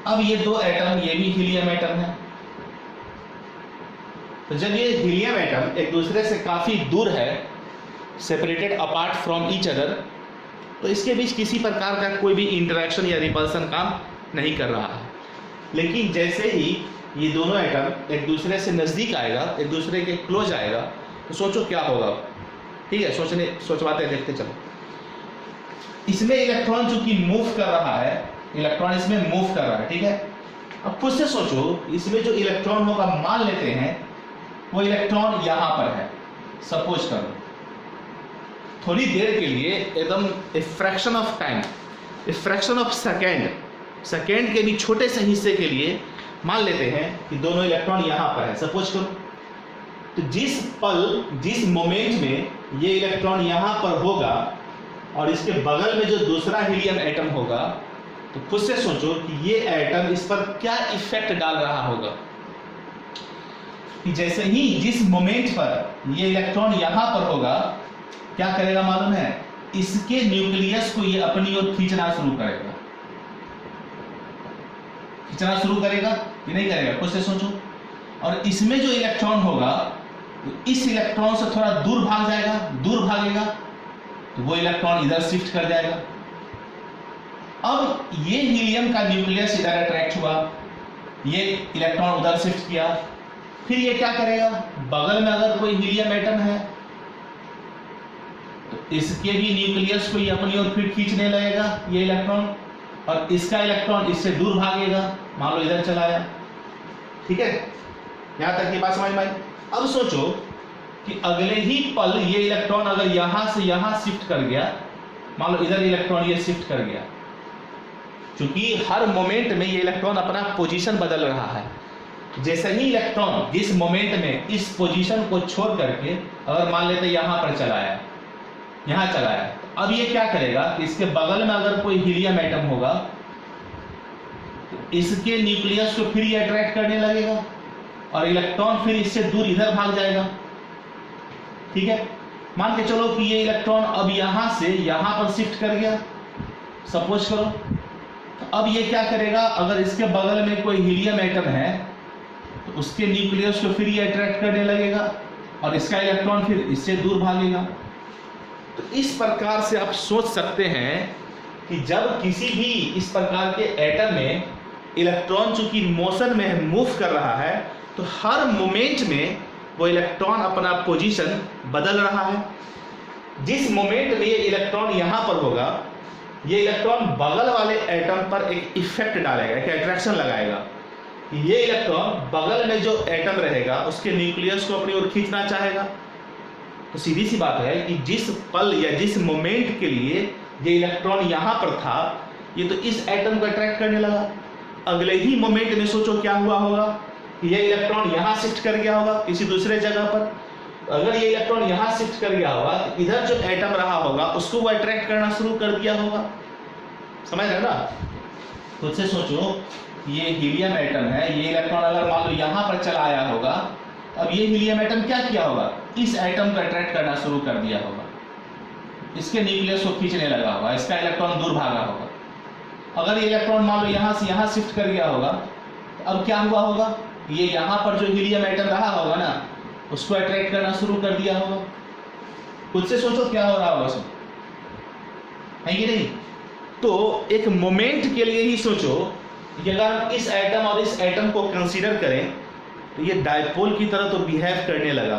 अब ये 2 एटम, ये भी हीलियम एटम है। तो जब ये हीलियम एटम एक दूसरे से काफी दूर है, separated apart from each other, तो इसके बीच किसी प्रकार का कोई भी इंटरेक्शन या रिपल्सन काम नहीं कर रहा है। लेकिन जैसे ही ये दोनों एटम एक दूसरे से नजदीक आएगा, एक दूसरे के क्लोज आएगा, तो सोचो क्या होगा। ठीक है, सोचवाते देखते चलो। इसमें इलेक्ट्रॉन चूंकि मूव कर रहा है, इलेक्ट्रॉन इसमें मूव कर रहा है। ठीक है, अब खुद से सोचो, इसमें जो इलेक्ट्रॉन होगा, मान लेते हैं वो इलेक्ट्रॉन यहां पर है, सपोज करो, थोड़ी देर के लिए एकदम a fraction of time, a fraction of second के भी छोटे से हिस्से के लिए मान लेते हैं कि दोनों इलेक्ट्रॉन यहां पर है, सपोज करो। तो जिस पल, जिस मोमेंट में ये इलेक्ट्रॉन यहां पर होगा और इसके बगल में जो दूसरा हीलियम एटम होगा, तो खुद से सोचो कि ये एटम इस पर क्या इफेक्ट डाल रहा होगा। कि जैसे ही जिस मोमेंट पर ये इलेक्ट्रॉन यहां पर होगा, क्या करेगा मालूम है? इसके न्यूक्लियस को ये अपनी ओर खींचना शुरू करेगा। खींचना शुरू करेगा कि नहीं करेगा? खुद से सोचो। और इसमें जो इलेक्ट्रॉन होगा, तो इस इलेक्ट्रॉन से थोड़ा दूर भाग जाएगा, दूर भागेगा, तो वो इलेक्ट्रॉन इधर शिफ्ट कर जाएगा। अब ये हीलियम का न्यूक्लियस इधर अट्रैक्ट हुआ, ये इलेक्ट्रॉन उधर शिफ्ट किया, फिर ये क्या करेगा? बगल में अगर कोई हीलियम एटम है तो इसके भी न्यूक्लियस को ये अपनी ओर फिर खींचने लगेगा ये इलेक्ट्रॉन, और इसका इलेक्ट्रॉन इससे दूर भागेगा, मान लो इधर चला आया। ठीक है, यहां तक की बात समझ में आई। अब सोचो कि अगले ही पल ये इलेक्ट्रॉन अगर यहां से यहां शिफ्ट कर गया, मान लो इधर इलेक्ट्रॉन ये शिफ्ट कर गया, क्योंकि हर मोमेंट में ये इलेक्ट्रॉन अपना पोजीशन बदल रहा है। जैसे ही इलेक्ट्रॉन जिस मोमेंट में इस पोजीशन को छोड़ करके अगर मान लेते यहां पर चलाया, यहां चलाया, तो अब ये क्या करेगा कि इसके बगल में अगर कोई हीलियम एटम होगा, तो इसके न्यूक्लियस को फिर ये अट्रैक्ट करने लगेगा और इलेक्ट्रॉन फिर इससे दूर इधर भाग जाएगा। ठीक है, मान के चलो कि ये इलेक्ट्रॉन अब यहां से यहां पर शिफ्ट कर गया, सपोज करो। तो अब ये क्या करेगा, अगर इसके बगल में कोई हीलियम एटम है तो उसके न्यूक्लियस को फिर ये अट्रैक्ट करने लगेगा और इसका इलेक्ट्रॉन फिर इससे दूर भागेगा। तो इस प्रकार से आप सोच सकते हैं कि जब किसी भी इस प्रकार के एटम में इलेक्ट्रॉन चूंकि मोशन में मूव कर रहा है तो हर मोमेंट में वो इलेक्ट्रॉन अपना पोजीशन बदल रहा है। जिस मोमेंट में ये इलेक्ट्रॉन यहां पर होगा, ये इलेक्ट्रॉन बगल वाले एटम पर एक इफेक्ट डालेगा, एक अट्रैक्शन लगाएगा। ये इलेक्ट्रॉन बगल में जो एटम रहेगा उसके न्यूक्लियस को अपनी ओर खींचना चाहेगा। तो सीधी सी बात है कि जिस पल या जिस मोमेंट के लिए ये इलेक्ट्रॉन यहां पर था, ये तो इस एटम को अट्रैक्ट करने लगा। अगले ही मोमेंट में सोचो क्या हुआ होगा, ये इलेक्ट्रॉन यहां शिफ्ट कर गया होगा किसी दूसरे जगह पर। अगर ये इलेक्ट्रॉन यहां शिफ्ट कर गया होगा तो इधर जो एटम रहा होगा उसको वो अट्रैक्ट करना शुरू कर दिया होगा। समझ रहे ना? खुद से सोचो, ये हीलियम एटम है, ये इलेक्ट्रॉन अगर मान लो यहां पर चला आया होगा, अब ये हीलियम एटम क्या किया होगा, इस एटम को अट्रैक्ट करना शुरू कर दिया होगा, इसके न्यूक्लियस को खींचने लगा होगा, इसका इलेक्ट्रॉन दूर भागा होगा। अगर ये इलेक्ट्रॉन मान लो यहां से यहां शिफ्ट कर गया होगा, तो अब क्या हुआ होगा, ये यहां पर जो हीलियम एटम रहा होगा ना, उसको अट्रैक्ट करना शुरू कर दिया होगा। खुद से सोचो क्या हो रहा होगा उसमें, है कि नहीं? तो एक मोमेंट के लिए ही सोचो कि अगर हम इस एटम और इस एटम को कंसीडर करें तो ये डायपोल की तरह तो बिहेव करने लगा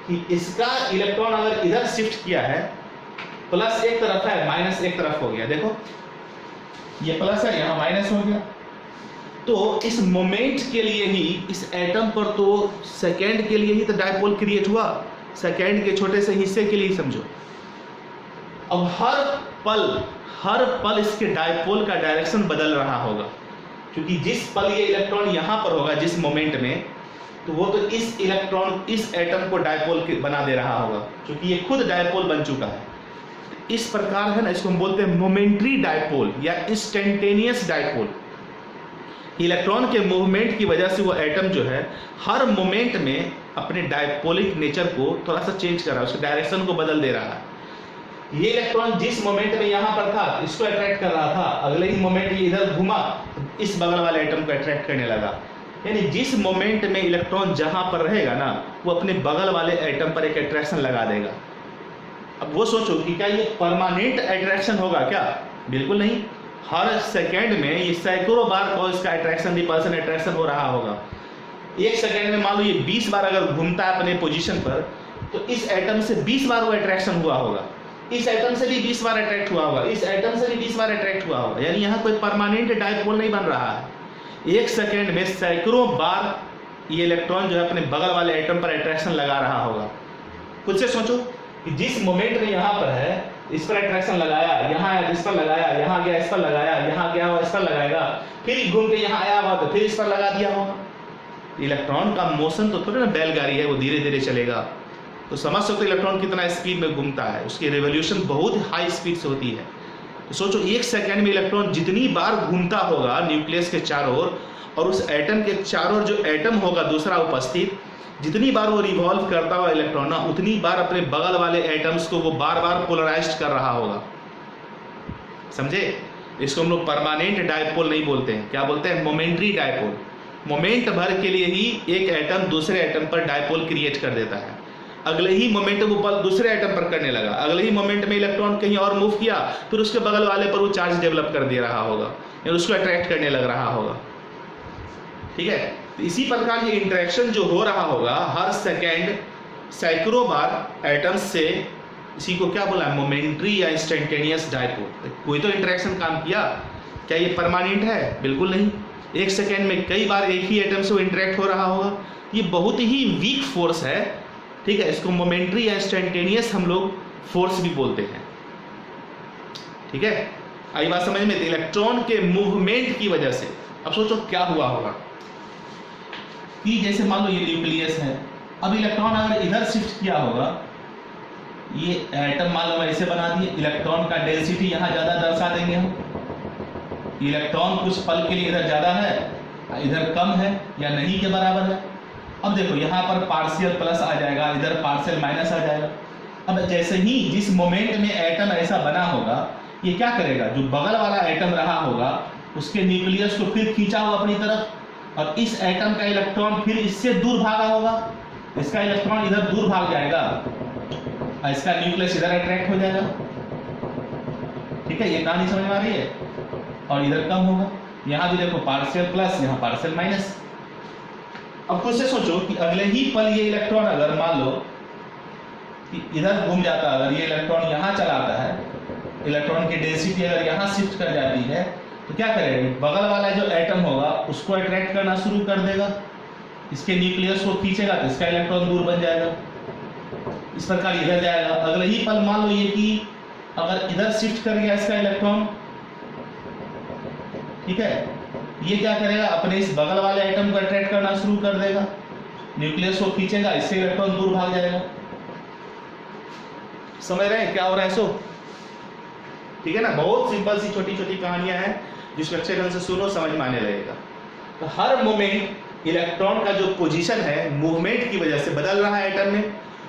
कि इसका इलेक्ट्रॉन अगर इधर शिफ्ट किया है, प्लस एक तरफ है माइनस एक तरफ हो गया, देखो ये प्लस है यहां माइनस हो गया। तो इस मोमेंट के लिए ही इस एटम पर तो सेकेंड के लिए ही तो डायपोल क्रिएट हुआ, सेकेंड के छोटे से हिस्से के लिए समझो। अब हर पल इसके डायपोल का डायरेक्शन बदल रहा होगा, क्योंकि जिस पल ये इलेक्ट्रॉन यहां पर होगा जिस मोमेंट में, तो वो तो इस इलेक्ट्रॉन इस एटम को डायपोल बना दे रहा होगा, क्योंकि ये खुद डायपोल बन चुका है। इस प्रकार है ना, इसको हम बोलते हैं मोमेंट्री डायपोल या इंस्टेंटेनियस डायपोल। इलेक्ट्रॉन के मूवमेंट की वजह से वो एटम जो है हर मोमेंट में अपने डायपोलिक नेचर को थोड़ा सा चेंज कर रहा है, उसके डायरेक्शन को बदल दे रहा है। ये इलेक्ट्रॉन जिस मोमेंट में यहां पर था इसको अट्रैक्ट कर रहा था, अगले ही मोमेंट ये इधर घुमा इस बगल वाले एटम को अट्रैक्ट करने लगा। यानी जिस मोमेंट में इलेक्ट्रॉन जहां पर रहेगा ना, वो अपने बगल वाले एटम पर एक अट्रैक्शन लगा देगा। अब वो सोचो कि क्या ये परमानेंट अट्रैक्शन होगा क्या? बिल्कुल नहीं। हर सेकेंड में ये सैकड़ों बार को इसका अट्रैक्शन रिपल्सन अट्रैक्शन हो रहा होगा। एक सेकेंड में मान लो ये 20 बार अगर घूमता है अपने पोजीशन पर, तो इस एटम से 20 बार वो अट्रैक्शन हुआ होगा, इस एटम से भी 20 बार अट्रैक्ट हुआ होगा, इस एटम से भी 20 बार अट्रैक्ट हुआ होगा। यानी यहाँ कोई परमानेंट डायपोल नहीं बन रहा है। एक सेकेंड में सैकड़ों बार ये इलेक्ट्रॉन जो है अपने बगल वाले एटम पर अट्रैक्शन लगा रहा होगा। खुद से सोचो कि जिस मोमेंट में यहाँ पर है इस पर अट्रैक्शन लगाया, यहाँ इस पर लगाया, यहाँ गया इस पर लगाया, यहाँ गया हुआ इस पर लगाएगा, फिर घूम के यहाँ आया हुआ तो फिर इस पर लगा दिया होगा। इलेक्ट्रॉन का मोशन तो थोड़ी ना बैलगाड़ी है, वो धीरे धीरे चलेगा। तो समझ सकते हो इलेक्ट्रॉन कितना स्पीड में घूमता है, उसकी रेवोल्यूशन बहुत हाई स्पीड से होती है। तो सोचो एक सेकेंड में इलेक्ट्रॉन जितनी बार घूमता होगा न्यूक्लियस के चारों ओर, और उस एटम के चारों ओर जो एटम होगा दूसरा उपस्थित, जितनी बार वो रिवॉल्व करता हुआ इलेक्ट्रॉन उतनी बार अपने बगल वाले एटम्स को वो बार बार पोलराइज्ड कर रहा होगा। समझे? इसको हम लोग परमानेंट डायपोल नहीं बोलते हैं, क्या बोलते हैं? Momentary dipole. मोमेंट भर के लिए ही एक एटम दूसरे एटम पर डायपोल क्रिएट कर देता है। अगले ही मोमेंट वो दूसरे एटम पर करने लगा, अगले ही मोमेंट में इलेक्ट्रॉन कहीं और मूव किया, फिर उसके बगल वाले पर वो चार्ज डेवलप कर दे रहा होगा या उसको अट्रैक्ट करने लग रहा होगा। ठीक है? तो इसी प्रकार ये इंटरेक्शन जो हो रहा होगा हर सेकेंड सैकड़ों बार एटम्स से, इसी को क्या बोला? मोमेंट्री या इंस्टेंटेनियस डायपोल। कोई तो इंटरेक्शन काम किया। क्या ये परमानेंट है? बिल्कुल नहीं। एक सेकेंड में कई बार एक ही एटम से वो इंटरेक्ट हो रहा होगा। ये बहुत ही वीक फोर्स है। ठीक है? इसको मोमेंट्री या इंस्टेंटेनियस हम लोग फोर्स भी बोलते हैं। ठीक है? आई बात समझ में? इलेक्ट्रॉन के मूवमेंट की वजह से अब सोचो क्या हुआ होगा कि जैसे मान लो ये न्यूक्लियस है, अब इलेक्ट्रॉन अगर इधर शिफ्ट किया होगा, ये एटम मान लो ऐसे बना दिए, इलेक्ट्रॉन का डेंसिटी यहाँ ज्यादा दर्शा देंगे हम, इलेक्ट्रॉन कुछ पल के लिए इधर ज़्यादा है, इधर कम है या नहीं के बराबर है। अब देखो यहाँ पर पार्शियल प्लस आ जाएगा, इधर पार्शियल माइनस आ जाएगा। अब जैसे ही जिस मोमेंट में एटम ऐसा बना होगा, ये क्या करेगा, जो बगल वाला एटम रहा होगा उसके न्यूक्लियस को फिर खींचा होगा अपनी तरफ, और इस एटम का इलेक्ट्रॉन फिर इससे दूर भागा होगा, इसका इलेक्ट्रॉन इधर दूर भाग जाएगा और इसका न्यूक्लियस इधर अट्रैक्ट हो जाएगा। ठीक है, ये कहानी समझ में आ रही है। और इधर कम होगा, यहाँ भी देखो पार्शियल प्लस, यहाँ पार्शियल माइनस। अब खुद से सोचो कि अगले ही पल ये इलेक्ट्रॉन अगर मान लो कि इधर घूम जाता, अगर ये इलेक्ट्रॉन यहाँ चलाता है, इलेक्ट्रॉन की डेंसिटी अगर यहाँ शिफ्ट कर जाती है तो क्या करेगा, बगल वाला जो एटम होगा उसको अट्रैक्ट करना शुरू कर देगा, इसके न्यूक्लियस को खींचेगा तो इसका इलेक्ट्रॉन दूर बन जाएगा, इस प्रकार इधर जाएगा। अगले ही पल मान लो ये कि अगर इधर शिफ्ट कर गया इसका इलेक्ट्रॉन, ठीक है, ये क्या करेगा, अपने इस बगल वाले एटम को अट्रैक्ट करना शुरू कर देगा, न्यूक्लियस को खींचेगा, इससे इलेक्ट्रॉन दूर भाग जाएगा। समझ रहे हैं क्या हो रहा है? सो ठीक है ना, बहुत सिंपल सी छोटी छोटी कहानियां हैं जिसको अच्छे ढंग से सुनो, समझ में आने लगेगा। तो हर मोमेंट इलेक्ट्रॉन का जो पोजीशन है मूवमेंट की वजह से बदल रहा है एटम में।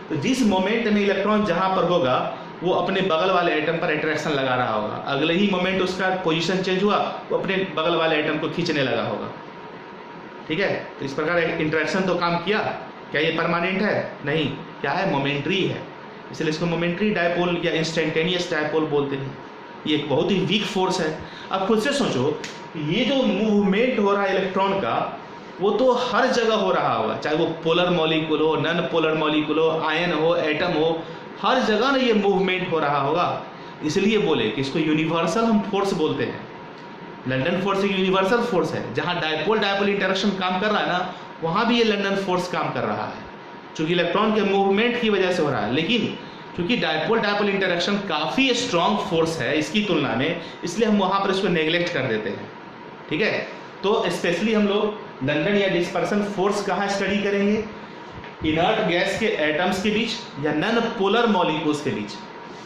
तो जिस मोमेंट में इलेक्ट्रॉन जहां पर होगा वो अपने बगल वाले एटम पर अट्रैक्शन लगा रहा होगा, अगले ही मोमेंट उसका पोजीशन चेंज हुआ, वो अपने बगल वाले एटम को खींचने लगा होगा। ठीक है, तो इस प्रकार इंटरेक्शन तो काम किया। क्या ये परमानेंट है? नहीं, क्या है, मोमेंट्री है, इसलिए इसको मोमेंट्री डायपोल या इंस्टेंटेनियस डायपोल बोलते हैं। ये एक बहुत ही वीक फोर्स है। अब खुद से सोचो, ये जो मूवमेंट हो रहा है इलेक्ट्रॉन का वो तो हर जगह हो रहा होगा, चाहे वो पोलर मॉलिक्यूल हो, नॉन पोलर मॉलिक्यूल हो, आयन हो, एटम हो, हर जगह ना ये मूवमेंट हो रहा होगा। इसलिए बोले कि इसको यूनिवर्सल हम फोर्स बोलते हैं। लंदन फोर्स एक यूनिवर्सल फोर्स है, जहाँ डायपोल डायपोल इंटरेक्शन काम कर रहा है ना, वहाँ भी ये लंदन फोर्स काम कर रहा है, चूंकि इलेक्ट्रॉन के मूवमेंट की वजह से हो रहा है। लेकिन क्योंकि डायपोल डायपोल इंटरेक्शन काफ़ी स्ट्रॉन्ग फोर्स है इसकी तुलना में, इसलिए हम वहाँ पर इसको नेग्लेक्ट कर देते हैं। ठीक है, तो स्पेशली हम लोग लंदन या डिस्पर्सन फोर्स कहाँ स्टडी करेंगे, इनर्ट गैस के एटम्स के बीच या नॉन पोलर मॉलिक्यूल्स के बीच।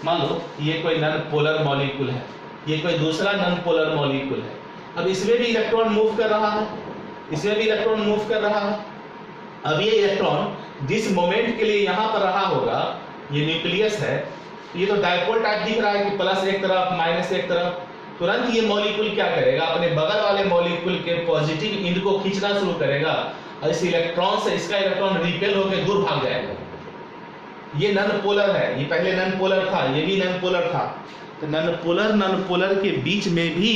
मान लो ये कोई नॉन पोलर मॉलिक्यूल है, ये कोई दूसरा नॉन पोलर मॉलिक्यूल है। अब इसमें भी इलेक्ट्रॉन मूव कर रहा है, इसमें भी इलेक्ट्रॉन मूव कर रहा है। अब ये इलेक्ट्रॉन जिस मोमेंट के लिए यहाँ पर रहा होगा, ये न्यूक्लियस है, ये तो डायपोल टाइप दिख रहा है कि प्लस एक तरफ माइनस एक तरफ। तुरंत ये मॉलिक्यूल क्या करेगा, अपने बगल वाले मॉलिक्यूल के पॉजिटिव इंड को खींचना शुरू करेगा और इस इलेक्ट्रॉन से इसका इलेक्ट्रॉन रिपेल होकर दूर भाग जाएगा। ये नॉन पोलर है, ये पहले नॉन पोलर था, ये भी नॉन पोलर था। तो नॉन पोलर के बीच में भी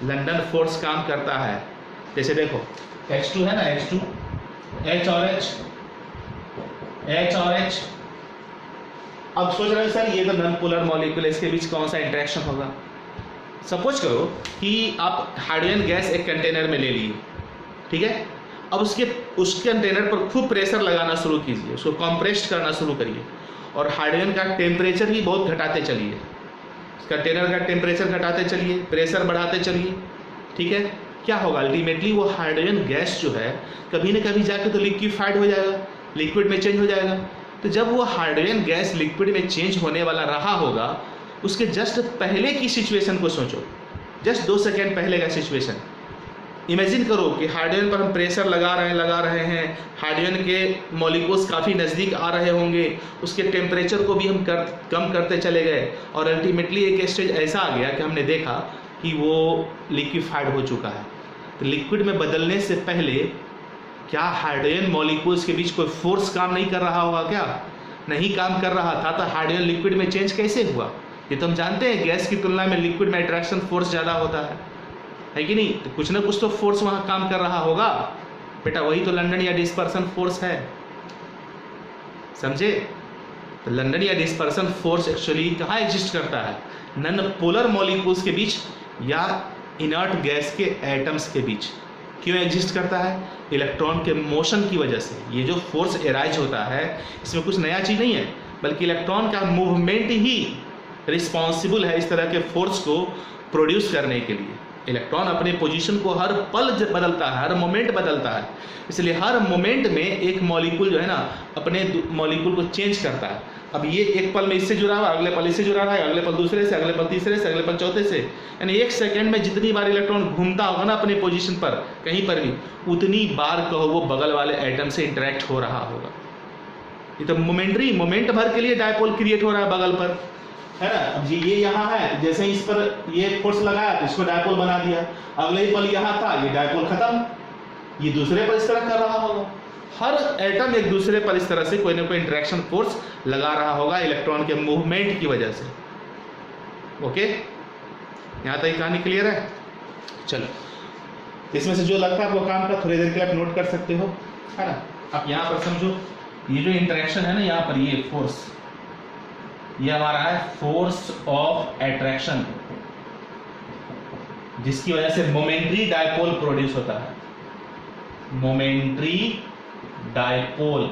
लंदन फोर्स काम करता है। जैसे देखो H2 है ना, H2, H और H, H और H। अब सोच रहे हैं सर ये तो नॉन पोलर मॉलिक्यूल है, इसके बीच कौन सा इंटरेक्शन होगा। सपोज करो कि आप हाइड्रोजन गैस एक कंटेनर में ले लिए, ठीक है। अब उस कंटेनर पर खूब प्रेशर लगाना शुरू कीजिए, उसको कंप्रेस्ड करना शुरू करिए और हाइड्रोजन का टेम्परेचर भी बहुत घटाते चलिए, कंटेनर का टेम्परेचर घटाते चलिए, प्रेशर बढ़ाते चलिए, ठीक है। क्या होगा, अल्टीमेटली वो हाइड्रोजन गैस जो है कभी न कभी जाके तो लिक्विफाइड हो जाएगा, लिक्विड में चेंज हो जाएगा। तो जब वो हाइड्रोजन गैस लिक्विड में चेंज होने वाला रहा होगा, उसके जस्ट पहले की सिचुएशन को सोचो, जस्ट 2 सेकेंड पहले का सिचुएशन इमेजिन करो कि हाइड्रोजन पर हम प्रेशर लगा रहे हैं, हाइड्रोजन के मॉलिक्यूल्स काफ़ी नज़दीक आ रहे होंगे, उसके टेम्परेचर को भी हम कम करते चले गए और अल्टीमेटली एक स्टेज ऐसा आ गया कि हमने देखा कि वो लिक्विफाइड हो चुका है। तो लिक्विड में बदलने से पहले क्या हाइड्रोजन मॉलिक्यूल्स के बीच कोई फोर्स काम नहीं कर रहा होगा? क्या नहीं काम कर रहा था? तो हाइड्रोजन लिक्विड में चेंज कैसे हुआ? ये तो हम जानते हैं गैस की तुलना में लिक्विड में अट्रैक्शन फोर्स ज़्यादा होता है कि नहीं। तो कुछ ना कुछ तो फोर्स वहाँ काम कर रहा होगा बेटा, वही तो लंदन या डिस्पर्सन फोर्स है, समझे। तो लंदन या डिस्पर्सन फोर्स एक्चुअली कहाँ एग्जिस्ट करता है, नॉन पोलर मॉलिक्यूल्स के बीच या इनर्ट गैस के एटम्स के बीच। क्यों एग्जिस्ट करता है? इलेक्ट्रॉन के मोशन की वजह से। ये जो फोर्स एराइज होता है इसमें कुछ नया चीज़ नहीं है, बल्कि इलेक्ट्रॉन का मूवमेंट ही रिस्पॉन्सिबल है इस तरह के फोर्स को प्रोड्यूस करने के लिए। इलेक्ट्रॉन अपने पोजीशन को हर पल बदलता है, हर मोमेंट बदलता है, इसलिए हर मोमेंट में एक मॉलिक्यूल जो है ना अपने मॉलिक्यूल को चेंज करता है अब ये एक पल में इससे जुड़ा हुआ, अगले पल इससे जुड़ा रहा है, अगले पल दूसरे से, अगले पल तीसरे से, अगले पल चौथे से, यानी एक सेकंड में जितनी बार इलेक्ट्रॉन घूमता होगा ना अपनी पोजीशन पर कहीं पर भी, उतनी बार कहो वो बगल वाले एटम से इंटरेक्ट हो रहा होगा। ये तो मोमेंट भर के लिए डायपोल क्रिएट हो रहा है बगल पर, है ना। अब ये यहाँ है, जैसे ही इस पर ये फोर्स लगाया तो इसको डायपोल बना दिया, अगले ही पल यहाँ था, ये डायपोल खत्म, ये दूसरे पर इस तरह कर रहा होगा। हर एटम एक दूसरे पर इस तरह से कोई ना कोई इंटरेक्शन फोर्स लगा रहा होगा इलेक्ट्रॉन के मूवमेंट की वजह से। ओके, यहाँ तक कहानी क्लियर है। चलो, इसमें से जो लगता है वो काम का थोड़ी देर के लिए आप नोट कर सकते हो, है ना। आप यहाँ पर समझो, ये जो इंटरेक्शन है ना यहाँ पर, ये फोर्स, ये हमारा है फोर्स ऑफ अट्रैक्शन, जिसकी वजह से मोमेंट्री डायपोल प्रोड्यूस होता है। मोमेंट्री डायपोल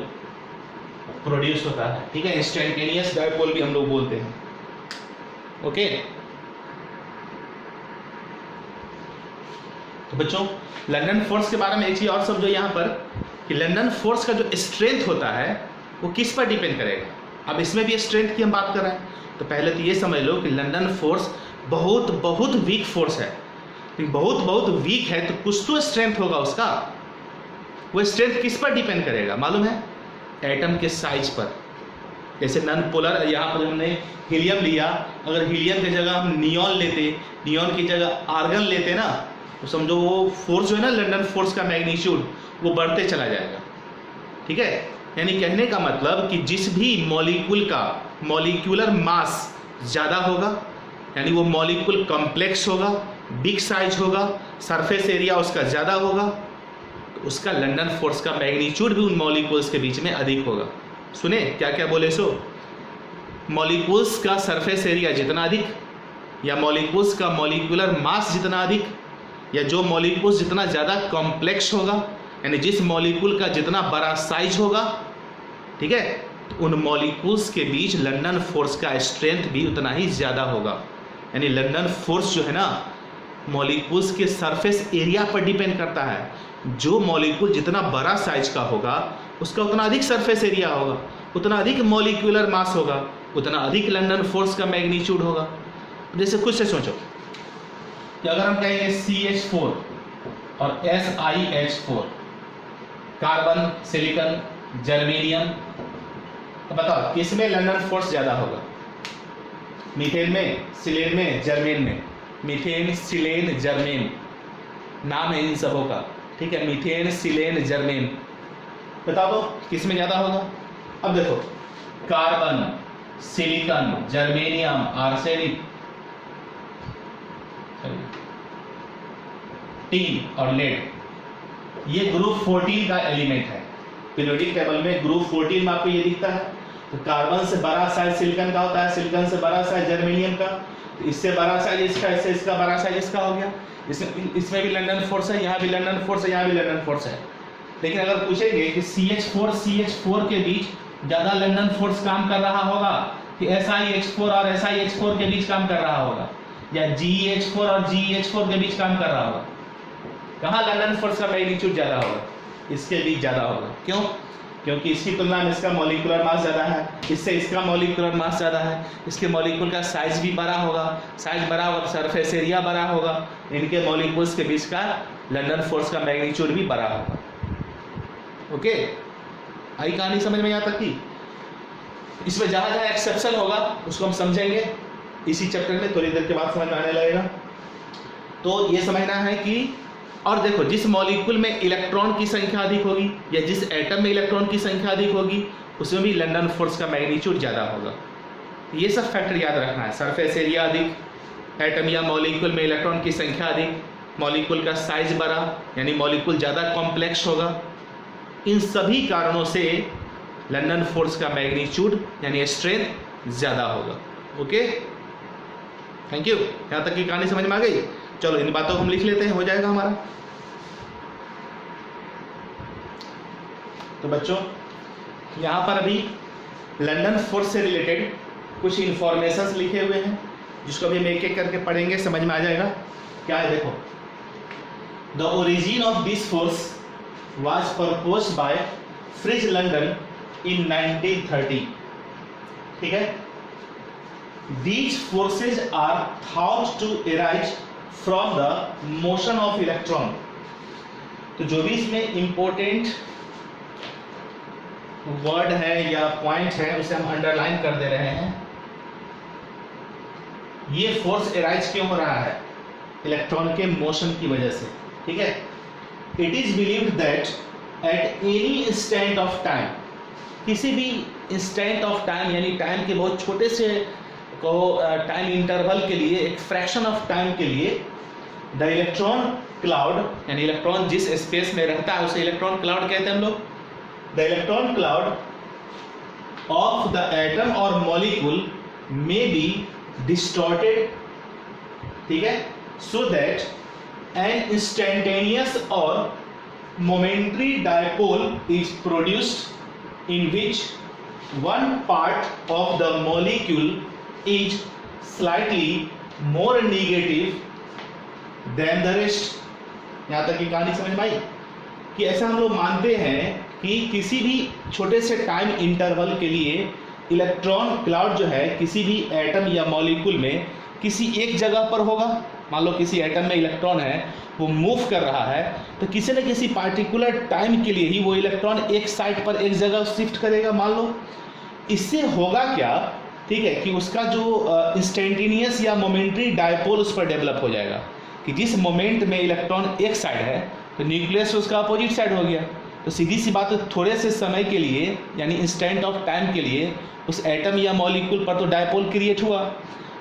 प्रोड्यूस होता है, ठीक है। इंस्टेंटेनियस डायपोल भी हम लोग बोलते हैं। ओके, तो बच्चों लंदन फोर्स के बारे में एक चीज और समझो यहाँ पर, कि लंदन फोर्स का जो स्ट्रेंथ होता है वो किस पर डिपेंड करेगा। अब इसमें भी स्ट्रेंथ की हम बात कर रहे हैं, तो पहले तो ये समझ लो कि लंदन फोर्स बहुत बहुत वीक फोर्स है। बहुत वीक है तो कुछ तो स्ट्रेंथ होगा उसका। वो स्ट्रेंथ किस पर डिपेंड करेगा मालूम है? एटम के साइज पर। जैसे नॉन पोलर, यहाँ पर हमने हीलियम लिया, अगर हीलियम की जगह हम नियॉन लेते, नियॉन की जगह आर्गन लेते ना, तो समझो वो फोर्स जो है ना, लंदन फोर्स का मैग्नीट्यूड वो बढ़ते चला जाएगा, ठीक है। यानी कहने का मतलब कि जिस भी मॉलिक्यूल का मॉलिक्यूलर मास ज़्यादा होगा, यानी वो मॉलिक्यूल कॉम्प्लेक्स होगा, बिग साइज होगा, सरफेस एरिया उसका ज़्यादा होगा, तो उसका लंदन फोर्स का मैग्नीट्यूड भी उन मॉलिक्यूल्स के बीच में अधिक होगा। सुने क्या क्या बोले सो? मॉलिक्यूल्स का सरफेस एरिया जितना अधिक, या मॉलिक्यूल्स का मॉलिक्यूलर मास जितना अधिक, या जो मॉलिक्यूल्स जितना ज़्यादा कॉम्प्लेक्स होगा, यानी जिस मॉलिक्यूल का जितना बड़ा साइज होगा, ठीक है, तो उन मॉलिक्यूल्स के बीच लंदन फोर्स का स्ट्रेंथ भी उतना ही ज़्यादा होगा। यानी लंदन फोर्स जो है ना, मॉलिक्यूल्स के सरफेस एरिया पर डिपेंड करता है। जो मॉलिक्यूल जितना बड़ा साइज का होगा उसका उतना अधिक सरफेस एरिया होगा, उतना अधिक मॉलिक्यूलर मास होगा, उतना अधिक लंदन फोर्स का मैग्नीट्यूड होगा। जैसे खुद से सोचो कि अगर हम कहेंगे CH4 और SiH4, कार्बन, सिलिकॉन, जर्मेनियम, तो बताओ किसमें लंदन फोर्स ज़्यादा होगा? मीथेन में, सिलेन में, जर्मेन में। मीथेन, सिलेन, जर्मेन नाम है इन सबों का, ठीक है। मीथेन, सिलेन, जर्मेन, बता दो किसमें ज़्यादा होगा? अब देखो, carbon, silicon, germanium, arsenic, tin और लेड, ये ग्रुप 14 का एलिमेंट है। पीरियोडिक टेबल में ग्रुप 14 में आपको ये दिखता है। तो कार्बन से बड़ा साइज सिलिकॉन का होता है, सिलिकॉन से बड़ा साइज जर्मेनियम का, तो इससे बड़ा साइज इसका, इससे इसका बड़ा साइज इसका हो गया। इसमें भी लंदन फोर्स है, यहाँ भी लंदन फोर्स है, यहाँ भी लंदन फोर्स है। लेकिन अगर पूछेंगे कि CH4 के बीच ज़्यादा लंदन फोर्स काम कर रहा होगा कि SiH4 और SiH4 के बीच काम कर रहा होगा, या GeH4 और GeH4 के बीच काम कर रहा होगा, कहाँ लंदन फोर्स का मैग्नीट्यूड ज़्यादा होगा? इसके बीच ज़्यादा होगा। क्यों? क्योंकि इसकी तुलना में इसका मॉलिक्यूलर मास ज़्यादा है, इससे इसका मॉलिक्यूलर मास ज़्यादा है, इसके मॉलिक्यूल का साइज भी बड़ा होगा, साइज बड़ा होगा तो सरफेस एरिया बड़ा होगा, इनके मॉलिक्यूल्स के बीच का लंदन फोर्स का मैग्नीट्यूड भी बड़ा होगा। ओके, आई कहानी समझ में यहाँ तक की? इसमें जहाँ जहाँ एक्सेप्शन होगा उसको हम समझेंगे इसी चैप्टर में, थोड़ी देर के बाद समझ में आने लगेगा। तो ये समझना है कि, और देखो, जिस मॉलिक्यूल में इलेक्ट्रॉन की संख्या अधिक होगी या जिस एटम में इलेक्ट्रॉन की संख्या अधिक होगी उसमें भी लंदन फोर्स का मैग्नीट्यूड ज़्यादा होगा। ये सब फैक्टर याद रखना है। सरफेस एरिया अधिक, एटम या मॉलिक्यूल में इलेक्ट्रॉन की संख्या अधिक, मॉलिक्यूल का साइज बड़ा, यानी मॉलिक्यूल ज़्यादा कॉम्प्लेक्स होगा। इन सभी कारणों से लंदन फोर्स का मैग्नीट्यूड यानी स्ट्रेंथ ज़्यादा होगा। Okay, thank you. यहाँ तक की कहानी समझ में आ गई? चलो इन बातों को हम लिख लेते हैं, हो जाएगा हमारा। तो बच्चों यहाँ पर अभी लंदन फोर्स से रिलेटेड कुछ इंफॉर्मेशंस लिखे हुए हैं, जिसको अभी हम एक एक करके पढ़ेंगे, समझ में आ जाएगा। क्या है देखो, the origin of this force was proposed by fridge London इन 1930। ठीक है। These forces are thought to arise from the motion of electron। तो जो भी इसमें इंपॉर्टेंट वर्ड है या पॉइंट है उसे हम अंडरलाइन कर दे रहे हैं। ये फोर्स एराइज क्यों हो रहा है? इलेक्ट्रॉन के मोशन की वजह से, ठीक है। It is believed that at any instant of time, किसी भी इंस्टेंट ऑफ टाइम यानी टाइम के बहुत छोटे से टाइम इंटरवल के लिए, एक फ्रैक्शन ऑफ टाइम के लिए, द इलेक्ट्रॉन क्लाउड यानी इलेक्ट्रॉन जिस स्पेस में रहता है उसे इलेक्ट्रॉन क्लाउड कहते हैं हम लोग। The electron cloud of the atom और मॉलिक्यूल मे बी डिस्टॉर्टेड, ठीक है, सो दैट एन इंस्टेंटेनियस और momentary dipole is produced in which one part of the molecule is slightly more negative than the rest। यहाँ तक की कहानी समझ में आई कि ऐसा हम लोग मानते हैं कि किसी भी छोटे से टाइम इंटरवल के लिए इलेक्ट्रॉन क्लाउड जो है किसी भी एटम या मॉलिक्यूल में किसी एक जगह पर होगा। मान लो किसी एटम में इलेक्ट्रॉन है, वो मूव कर रहा है, तो किसी न किसी पार्टिकुलर टाइम के लिए ही वो इलेक्ट्रॉन एक साइड पर एक जगह शिफ्ट करेगा मान लो। इससे होगा क्या, ठीक है, कि उसका जो इंस्टेंटेनियस या मोमेंटरी डायपोल उस पर डेवलप हो जाएगा कि जिस मोमेंट में इलेक्ट्रॉन एक साइड है तो न्यूक्लियस उसका अपोजिट साइड हो गया। तो सीधी सी बात है, थोड़े से समय के लिए यानी इंस्टेंट ऑफ टाइम के लिए उस एटम या मॉलिक्यूल पर तो डायपोल क्रिएट हुआ।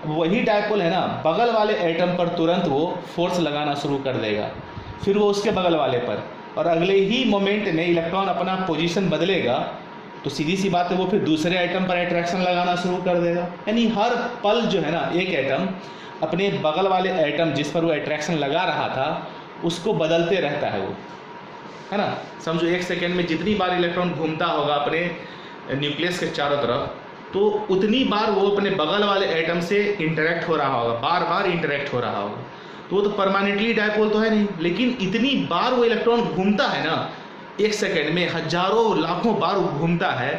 वही डायपोल है ना, बगल वाले एटम पर तुरंत वो फोर्स लगाना शुरू कर देगा, फिर वो उसके बगल वाले पर, और अगले ही मोमेंट में इलेक्ट्रॉन अपना पोजीशन बदलेगा तो सीधी सी बात है वो फिर दूसरे एटम पर अट्रैक्शन लगाना शुरू कर देगा। यानी हर पल जो है ना एक एटम अपने बगल वाले एटम जिस पर वो अट्रैक्शन लगा रहा था उसको बदलते रहता है वो, है ना। समझो एक सेकेंड में जितनी बार इलेक्ट्रॉन घूमता होगा अपने न्यूक्लियस के चारों तरफ, तो उतनी बार वो अपने बगल वाले एटम से इंटरेक्ट हो रहा होगा, बार बार इंटरेक्ट हो रहा होगा। तो वो तो परमानेंटली डायपोल तो है नहीं, लेकिन इतनी बार वो इलेक्ट्रॉन घूमता है ना, एक सेकेंड में हजारों लाखों बार घूमता है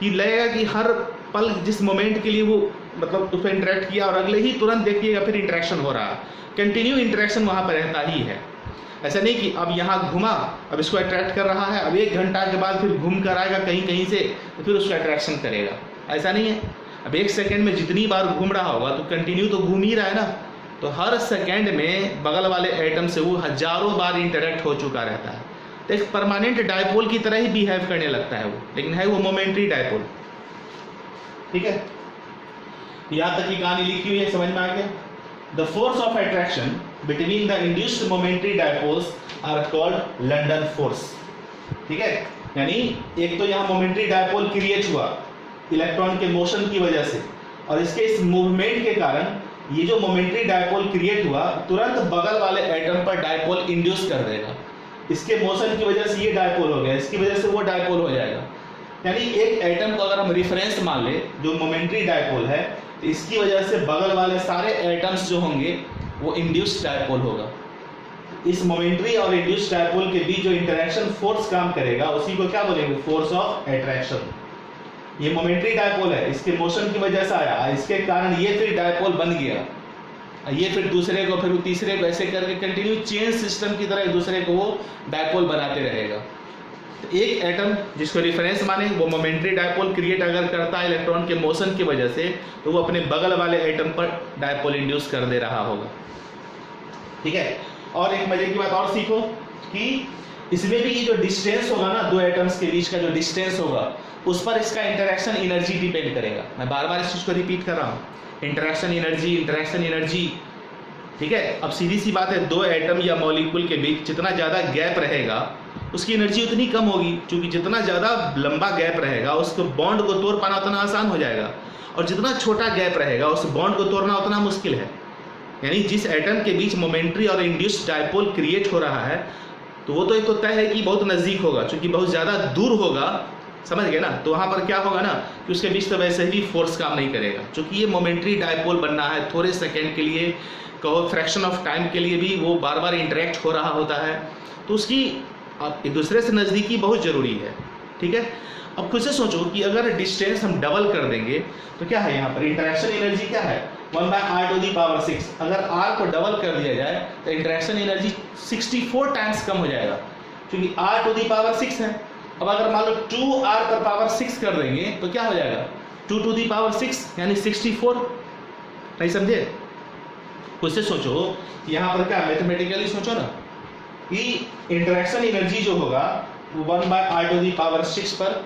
कि लगेगा कि हर पल जिस मोमेंट के लिए वो मतलब उस पर इंटरेक्ट किया और अगले ही तुरंत देखिएगा फिर इंटरेक्शन हो रहा है, कंटिन्यू इंटरेक्शन वहाँ पर रहता ही है। ऐसा नहीं कि अब यहाँ घुमा, अब इसको अट्रैक्ट कर रहा है, अब 1 घंटा के बाद फिर घूम कर आएगा कहीं कहीं से तो फिर उसको अट्रैक्शन करेगा, ऐसा नहीं है। अब 1 सेकेंड में जितनी बार घूम रहा होगा तो कंटिन्यू तो घूम ही रहा है ना, तो हर सेकेंड में बगल वाले एटम से वो हजारों बार इंटरेक्ट हो चुका रहता है। तो एक परमानेंट डायपोल की तरह ही बिहेव करने लगता है वो, लेकिन है वो मोमेंटरी डायपोल, ठीक है। यहाँ तक की कहानी लिखी हुई है, समझ में आ गया। The force of attraction between the induced momentary dipoles are called London force, ठीक है। यानी एक तो यहाँ मोमेंटरी डायपोल क्रिएट हुआ इलेक्ट्रॉन के मोशन की वजह से, और इसके इस मूवमेंट के कारण ये जो मोमेंटरी डायपोल क्रिएट हुआ तुरंत बगल वाले एटम पर डायपोल इंड्यूस कर देगा। इसके मोशन की वजह से ये डायपोल हो गया, इसकी वजह से वो डायपोल हो जाएगा। यानी एक एटम को अगर हम रिफरेंस मान ले जो मोमेंटरी डायपोल है, तो इसकी वजह से बगल वाले सारे एटम्स जो होंगे वो इंड्यूस्ड डायपोल होगा। इस मोमेंटरी और इंड्यूस्ड डायपोल के बीच जो इंटरेक्शन फोर्स काम करेगा उसी को क्या बोलेंगे? Force of attraction. ये मोमेंटरी डायपोल है, इसके मोशन की वजह से आया, इसके कारण ये फिर डायपोल बन गया, ये फिर दूसरे को, फिर तीसरे को, ऐसे करके कंटिन्यू चेन सिस्टम की तरह एक दूसरे को वो डायपोल बनाते रहेगा। तो एक एटम जिसको रिफरेंस माने वो मोमेंटरी डायपोल क्रिएट अगर करता है इलेक्ट्रॉन के मोशन की वजह से, तो वो अपने बगल वाले एटम पर डायपोल इंड्यूस कर दे रहा होगा, ठीक है। और एक मजे की बात और सीखो कि इसमें भी ये जो डिस्टेंस होगा ना दो एटम्स के बीच का जो डिस्टेंस होगा उस पर इसका इंटरेक्शन एनर्जी डिपेंड करेगा। मैं बार बार इस चीज को रिपीट कर रहा हूँ, इंटरेक्शन एनर्जी, ठीक है। अब सीधी सी बात है, दो एटम या मॉलिक्यूल के बीच जितना ज़्यादा गैप रहेगा उसकी एनर्जी उतनी कम होगी, क्योंकि जितना ज़्यादा लंबा गैप रहेगा उसको बॉन्ड को तोड़ पाना उतना आसान हो जाएगा, और जितना छोटा गैप रहेगा उस बॉन्ड को तोड़ना उतना मुश्किल है। यानी जिस एटम के बीच मोमेंटरी और इंड्यूस्ड डायपोल क्रिएट हो रहा है तो वो तो एक तो तय है कि बहुत नज़दीक होगा, क्योंकि बहुत ज़्यादा दूर होगा, समझ गए ना। तो वहाँ पर क्या होगा ना कि उसके बीच तो वैसे ही फोर्स काम नहीं करेगा, क्योंकि ये मोमेंटरी डायपोल बनना है थोड़े सेकेंड के लिए, कहो फ्रैक्शन ऑफ टाइम के लिए भी वो बार बार इंटरेक्ट हो रहा होता है, तो उसकी एक दूसरे से नज़दीकी बहुत ज़रूरी है, ठीक है। अब खुद से सोचो कि अगर डिस्टेंस हम डबल कर देंगे तो क्या है, यहाँ पर इंटरेक्शन एनर्जी क्या है 1/r⁴। अगर r को डबल कर दिया जाए तो इंटरेक्शन एनर्जी 64 टाइम्स कम हो जाएगा, क्योंकि r⁴ है। अब अगर मान लो 2r⁴ कर देंगे तो क्या हो जाएगा 2⁶ यानी 64। नहीं समझे? खुद से सोचो, यहाँ पर क्या मैथमेटिकली सोचो ना कि इंटरेक्शन एनर्जी जो होगा वो 1/r⁴ पर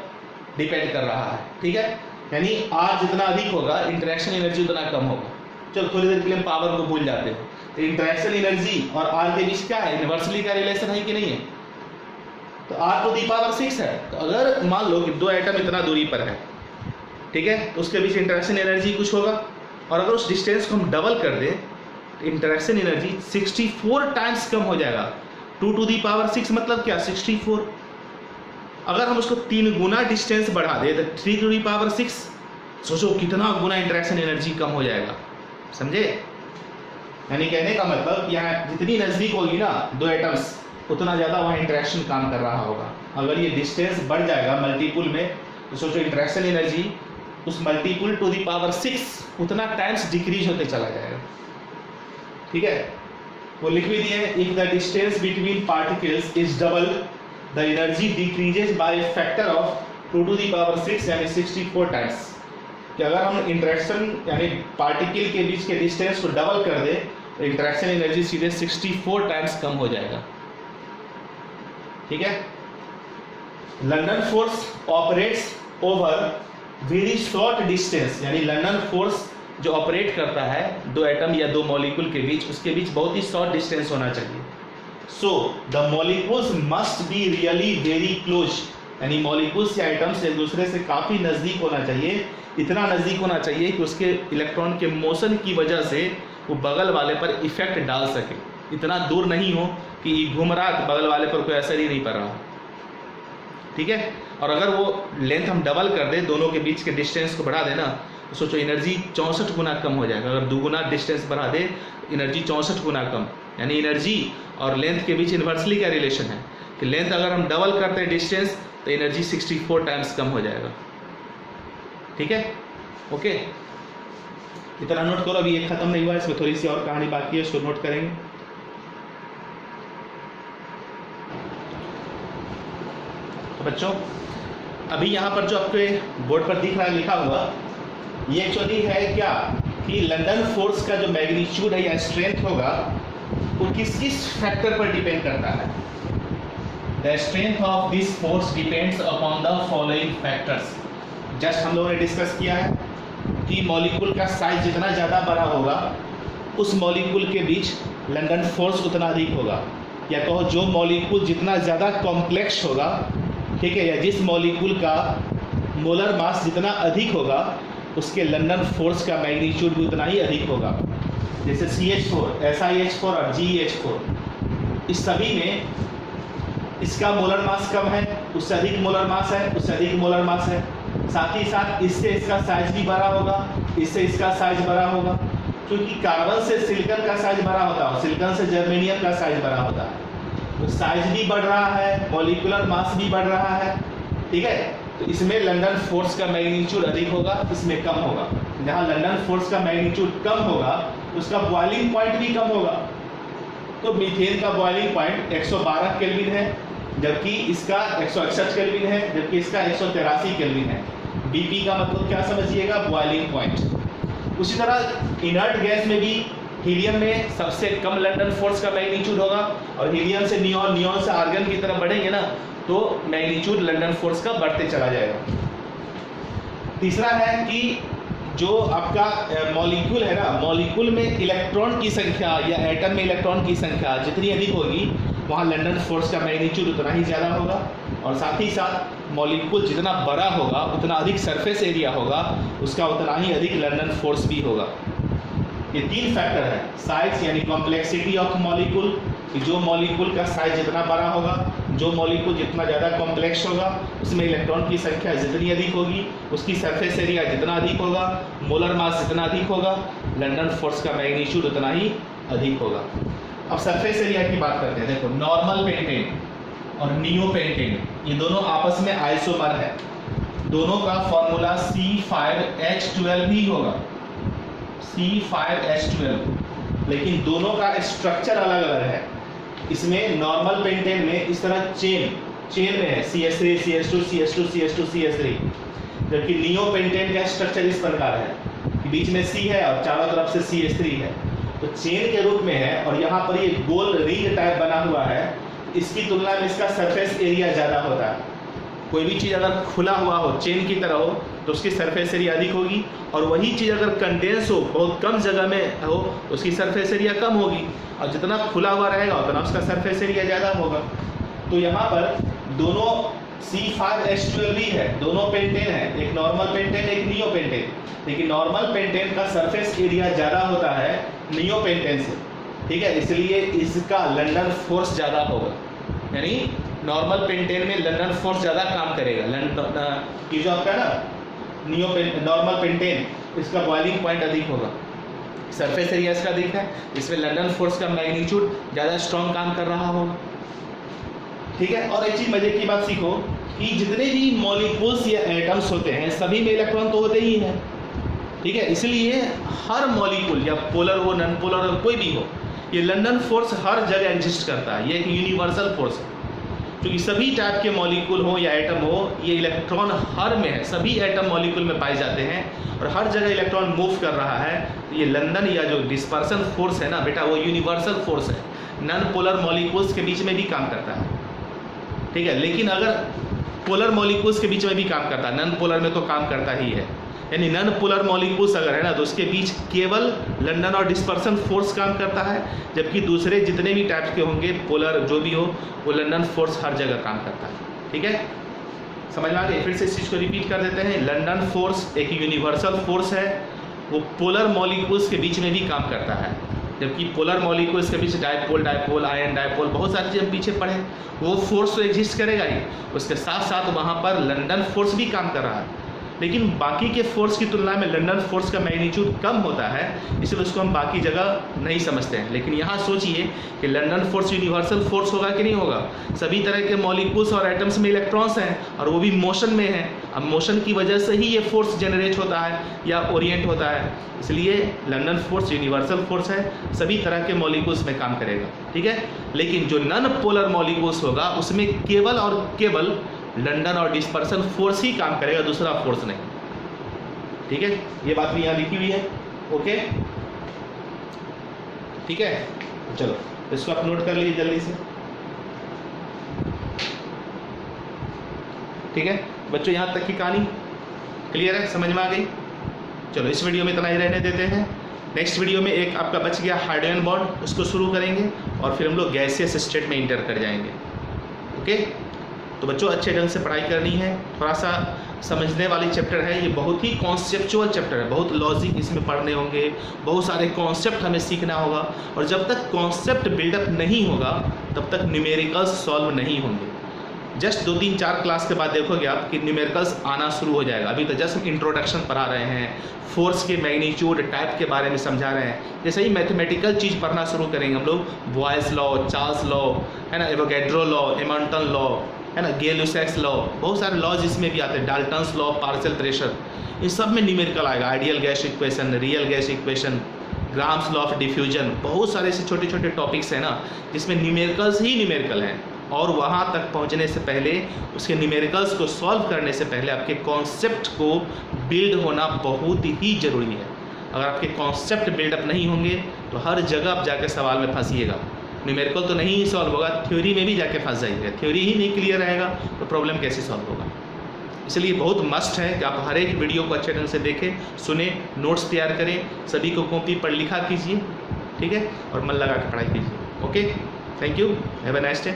डिपेंड कर रहा है, ठीक है। यानी r जितना अधिक होगा इंटरेक्शन एनर्जी उतना कम होगा। चलो थोड़ी देर के लिए हम पावर को भूल जाते हैं। तो इंटरेक्शन एनर्जी और r के बीच क्या है, इनवर्सली का रिलेशन है कि नहीं है? तो r⁴ है। तो अगर मान लो कि दो एटम इतना दूरी पर है, ठीक है, तो उसके बीच इंटरेक्शन एनर्जी कुछ होगा, और अगर उस डिस्टेंस को हम डबल कर दें तो इंटरेक्शन एनर्जी 64 टाइम्स कम हो जाएगा। 2⁶ मतलब क्या 64। अगर हम उसको 3 गुना डिस्टेंस बढ़ा दें तो 3⁶। सोचो कितना गुना इंटरेक्शन एनर्जी कम हो जाएगा, समझे? यानी कहने का मतलब यहाँ जितनी नज़दीक होगी ना दो एटम्स उतना ज़्यादा वहाँ इंटरेक्शन काम कर रहा होगा। अगर ये डिस्टेंस बढ़ जाएगा मल्टीपुल में तो सोचो इंटरेक्शन एनर्जी उस मल्टीपुल ⁶ उतना टाइम्स डिक्रीज होते चला जाएगा, ठीक है। वो लिख भी दिए, if the distance between particles is double the energy decreases by factor of 2⁶ यानी 64 टाइम्स। कि अगर हम इंटरेक्शन यानी पार्टिकल के बीच के डिस्टेंस को डबल कर दें तो इंटरेक्शन एनर्जी सीधे 64 टाइम्स कम हो जाएगा, ठीक है। London force operates over very short distance, यानी लंदन फोर्स जो ऑपरेट करता है दो एटम या दो मॉलिक्यूल के बीच, उसके बीच बहुत ही शॉर्ट डिस्टेंस होना चाहिए। So the molecules must be really very close, यानी मॉलिक्यूल्स या एटम्स एक दूसरे से काफ़ी नज़दीक होना चाहिए। इतना नज़दीक होना चाहिए कि उसके इलेक्ट्रॉन के मोशन की वजह से वो बगल वाले पर इफेक्ट डाल सके। इतना दूर नहीं हो कि घूम रहा तो बगल वाले पर कोई असर ही नहीं पड़ रहा, ठीक है। और अगर वो लेंथ हम डबल कर दें, दोनों के बीच के डिस्टेंस को बढ़ा देना, तो सोचो एनर्जी 64 गुना कम हो जाएगा। अगर 2 गुना डिस्टेंस बढ़ा दे एनर्जी 64 गुना कम, यानी एनर्जी और लेंथ के बीच इन्वर्सली का रिलेशन है कि लेंथ अगर हम डबल करते हैं डिस्टेंस तो एनर्जी 64 टाइम्स कम हो जाएगा, ठीक है। ओके, इतना नोट करो। अभी ये खत्म नहीं हुआ, इसमें थोड़ी सी और कहानी बाकी है, उसको नोट करेंगे। तो बच्चों अभी यहाँ पर जो आपके बोर्ड पर दिख रहा है लिखा हुआ, ये एक्चुअली है क्या कि लंदन फोर्स का जो मैग्नीट्यूड है या स्ट्रेंथ होगा वो किस किस फैक्टर पर डिपेंड करता है। The strength of this force depends upon the following factors. Just हम लोगों ने डिस्कस किया है कि मॉलिक्यूल का साइज जितना ज़्यादा बड़ा होगा उस मॉलिक्यूल के बीच लंदन फोर्स उतना अधिक होगा, या कहो जो मॉलिक्यूल जितना ज़्यादा कॉम्प्लेक्स होगा, ठीक है, या जिस मॉलिक्यूल का मोलर मास जितना अधिक होगा उसके लंदन फोर्स का मैग्नीट्यूड भी उतना ही अधिक होगा। जैसे CH4, SiH4 और GeH4, इस सभी में इसका मोलर मास कम है, उससे अधिक मोलर मास है, उससे अधिक मोलर मास है। साथ ही साथ इससे इसका साइज भी बड़ा होगा, इससे इसका साइज बड़ा होगा, क्योंकि कार्बन से सिलिकॉन का साइज बड़ा होता है, सिलिकॉन से जर्मेनियम का साइज बड़ा होता है। तो साइज भी बढ़ रहा है, मॉलिक्यूलर मास भी बढ़ रहा है, ठीक है। तो इसमें लंदन फोर्स का मैग्नीट्यूड अधिक होगा, इसमें कम होगा। जहाँ लंदन फोर्स का मैग्नीट्यूड कम होगा उसका बॉइलिंग पॉइंट भी कम होगा। तो मीथेन का बॉइलिंग पॉइंट 112 केल्विन है, जबकि इसका 161 केल्विन है, जबकि इसका 183 केल्विन है। BP का मतलब क्या समझिएगा, बॉइलिंग पॉइंट। उसी तरह इनर्ट गैस में भी हीलियम में सबसे कम लंदन फोर्स का मैग्नीट्यूड होगा, और हीलियम से नियॉन, नियॉन से आर्गन की तरफ बढ़ेंगे ना तो मैग्नीट्यूड लंदन फोर्स का बढ़ते चला जाएगा। तीसरा है कि जो आपका मॉलिक्यूल है ना, मॉलिक्यूल में इलेक्ट्रॉन की संख्या या एटम में इलेक्ट्रॉन की संख्या जितनी अधिक होगी वहाँ लंदन फोर्स का मैग्नीट्यूड उतना ही ज़्यादा होगा। और साथ ही साथ मॉलिक्यूल जितना बड़ा होगा उतना अधिक सरफेस एरिया होगा, उसका उतना ही अधिक लंदन फोर्स भी होगा। ये 3 फैक्टर है, साइज यानी कॉम्प्लेक्सिटी ऑफ मॉलिक्यूल, कि जो मॉलिक्यूल का साइज जितना बड़ा होगा, जो मॉलिक्यूल जितना ज़्यादा कॉम्प्लेक्स होगा उसमें इलेक्ट्रॉन की संख्या जितनी अधिक होगी, उसकी सरफेस एरिया जितना अधिक होगा, मोलर मास जितना अधिक होगा, लंदन फोर्स का मैग्नीट्यूड उतना ही अधिक होगा। अब सरफेस एरिया की बात करते हैं। देखो नॉर्मल पेंटेन और नियोपेंटेन ये दोनों आपस में आइसोमर है। दोनों का फॉर्मूला C5H12 ही होगा, C5H12, लेकिन दोनों का स्ट्रक्चर अलग अलग है। इसमें नॉर्मल पेंटेन में इस तरह चेन में है CH3 CH2 CH2 CH2 CH3, जबकि नियो पेंटेन का स्ट्रक्चर इस प्रकार है, बीच में C है और चारों तरफ से CH3 है, तो चेन के रूप में है। और यहाँ पर ये गोल रिंग टाइप बना हुआ है, इसकी तुलना में इसका सरफेस एरिया ज़्यादा होता है। कोई भी चीज़ अगर खुला हुआ हो, चेन की तरह हो, तो उसकी सरफेस एरिया अधिक होगी, और वही चीज़ अगर कंडेंस हो, बहुत कम जगह में हो, उसकी सरफेस एरिया कम होगी, और जितना खुला हुआ रहेगा उतना उसका सरफेस एरिया ज़्यादा होगा। तो यहाँ पर दोनों C5H12 भी है, दोनों पेंटेन है, एक नॉर्मल पेंटेन एक नियो पेंटेन, लेकिन नॉर्मल पेंटेन का सरफेस एरिया ज़्यादा होता है नियो पेंटेन से, ठीक है, इसलिए इसका लंडन फोर्स ज़्यादा होगा, यानी नॉर्मल पेंटेन में लंडन फोर्स ज़्यादा काम करेगा। ये जो आपका ना नॉर्मल पेंटेन, इसका बॉइलिंग पॉइंट अधिक होगा, सरफेस एरिया इसका अधिक है, इसमें लंडन फोर्स का मैग्नीट्यूड ज़्यादा स्ट्रॉन्ग काम कर रहा होगा, ठीक है। और एक चीज़ मजे की बात सीखो कि जितने भी मॉलिक्यूल्स या एटम्स होते हैं सभी में इलेक्ट्रॉन तो होते ही हैं, ठीक है, इसलिए हर मॉलिक्यूल या पोलर हो नॉन पोलर हो कोई भी हो, ये लंडन फोर्स हर जगह एग्जिस्ट करता है, ये एक यूनिवर्सल फोर्स है, क्योंकि सभी टाइप के मॉलिक्यूल हो या एटम हो, ये इलेक्ट्रॉन हर में है, सभी एटम मॉलिक्यूल में पाए जाते हैं और हर जगह इलेक्ट्रॉन मूव कर रहा है। तो ये लंदन या जो डिस्पर्सन फोर्स है ना बेटा, वो यूनिवर्सल फोर्स है, नॉन पोलर मॉलिक्यूल्स के बीच में भी काम करता है, ठीक है, लेकिन अगर पोलर मॉलिक्यूल्स के बीच में भी काम करता है, नॉन पोलर में तो काम करता ही है, यानी नॉन पोलर मॉलिक्यूल्स अगर है ना तो उसके बीच केवल लंदन और डिस्पर्सन फोर्स काम करता है, जबकि दूसरे जितने भी टाइप्स के होंगे पोलर जो भी हो वो लंदन फोर्स हर जगह काम करता है, ठीक है, समझ में आ गई। फिर से इस चीज़ को रिपीट कर देते हैं, लंदन फोर्स एक यूनिवर्सल फोर्स है, वो पोलर मॉलिक्यूल्स के बीच में भी काम करता है, जबकि पोलर मॉलिक्यूल्स के बीच डायपोल आयन डायपोल बहुत सारी चीज़ें पीछे पढ़े, वो फोर्स तो एग्जिस्ट करेगा ही, उसके साथ साथ वहाँ पर लंदन फोर्स भी काम कर रहा है, लेकिन बाकी के फोर्स की तुलना में लंदन फोर्स का मैग्नीट्यूड कम होता है, इसलिए उसको हम बाकी जगह नहीं समझते हैं। लेकिन यहाँ सोचिए कि लंदन फोर्स यूनिवर्सल फोर्स होगा कि नहीं होगा, सभी तरह के मॉलिक्यूल्स और एटम्स में इलेक्ट्रॉन्स हैं और वो भी मोशन में हैं, अब मोशन की वजह से ही ये फोर्स जनरेट होता है या ओरिएंट होता है, इसलिए लंदन फोर्स यूनिवर्सल फोर्स है, सभी तरह के मॉलिक्यूल्स में काम करेगा, ठीक है। लेकिन जो नॉन पोलर मॉलिक्यूल्स होगा उसमें केवल और केवल लंदन और डिस्पर्सन फोर्स ही काम करेगा, दूसरा फोर्स नहीं, ठीक है, ये बात भी यहाँ लिखी हुई है, ओके, ठीक है। चलो इसको आप नोट कर लीजिए जल्दी से, ठीक है बच्चों, यहाँ तक की कहानी क्लियर है, समझ में आ गई। चलो इस वीडियो में इतना ही रहने देते हैं, नेक्स्ट वीडियो में एक आपका बच गया हाइड्रोजन बॉन्ड, उसको शुरू करेंगे और फिर हम लोग गैसियस स्टेट में इंटर कर जाएंगे, ओके। तो बच्चों अच्छे ढंग से पढ़ाई करनी है, थोड़ा सा समझने वाली चैप्टर है, ये बहुत ही कॉन्सेप्चुअल चैप्टर है, बहुत लॉजिक इसमें पढ़ने होंगे, बहुत सारे कॉन्सेप्ट हमें सीखना होगा, और जब तक कॉन्सेप्ट बिल्डअप नहीं होगा तब तक न्यूमेरिकल्स सॉल्व नहीं होंगे। जस्ट 2-3-4 क्लास के बाद देखोगे आप कि न्यूमेरिकल्स आना शुरू हो जाएगा, अभी तो जस्ट इंट्रोडक्शन पढ़ा रहे हैं, फोर्स के मैग्नीट्यूड टाइप के बारे में समझा रहे हैं, जैसे ही मैथमेटिकल चीज़ पढ़ना शुरू करेंगे हम लोग, बॉयस लॉ, चार्ल्स लॉ है ना, एवोगैड्रो लॉ, एमंटन लॉ है ना, गै-लुसाक्स लॉ, बहुत सारे लॉज इसमें भी आते हैं, डाल्टन्स लॉ, पार्शियल प्रेशर, इन सब में न्यूमेरिकल आएगा, ideal gas equation, real gas equation, grams law of diffusion, बहुत सारे ऐसे छोटे छोटे टॉपिक्स हैं ना जिसमें न्यूमेरिकल्स ही न्यूमेरिकल हैं, और वहाँ तक पहुँचने से पहले, उसके न्यूमेरिकल्स को सॉल्व करने से पहले आपके कॉन्सेप्ट को बिल्ड होना बहुत ही ज़रूरी है। अगर आपके कॉन्सेप्ट बिल्डअप नहीं होंगे तो हर जगह आप जाके सवाल में फंसिएगा, न्यूमेरिकल तो नहीं ही सॉल्व होगा, थ्योरी में भी जाके फंस जाइएगा, थ्योरी ही नहीं क्लियर रहेगा तो प्रॉब्लम कैसे सॉल्व होगा। इसलिए बहुत मस्ट है कि आप हर एक वीडियो को अच्छे ढंग से देखें, सुने, नोट्स तैयार करें, सभी को कॉपी पर लिखा कीजिए, ठीक है, और मन लगा के पढ़ाई कीजिए, okay, thank you, have a nice day.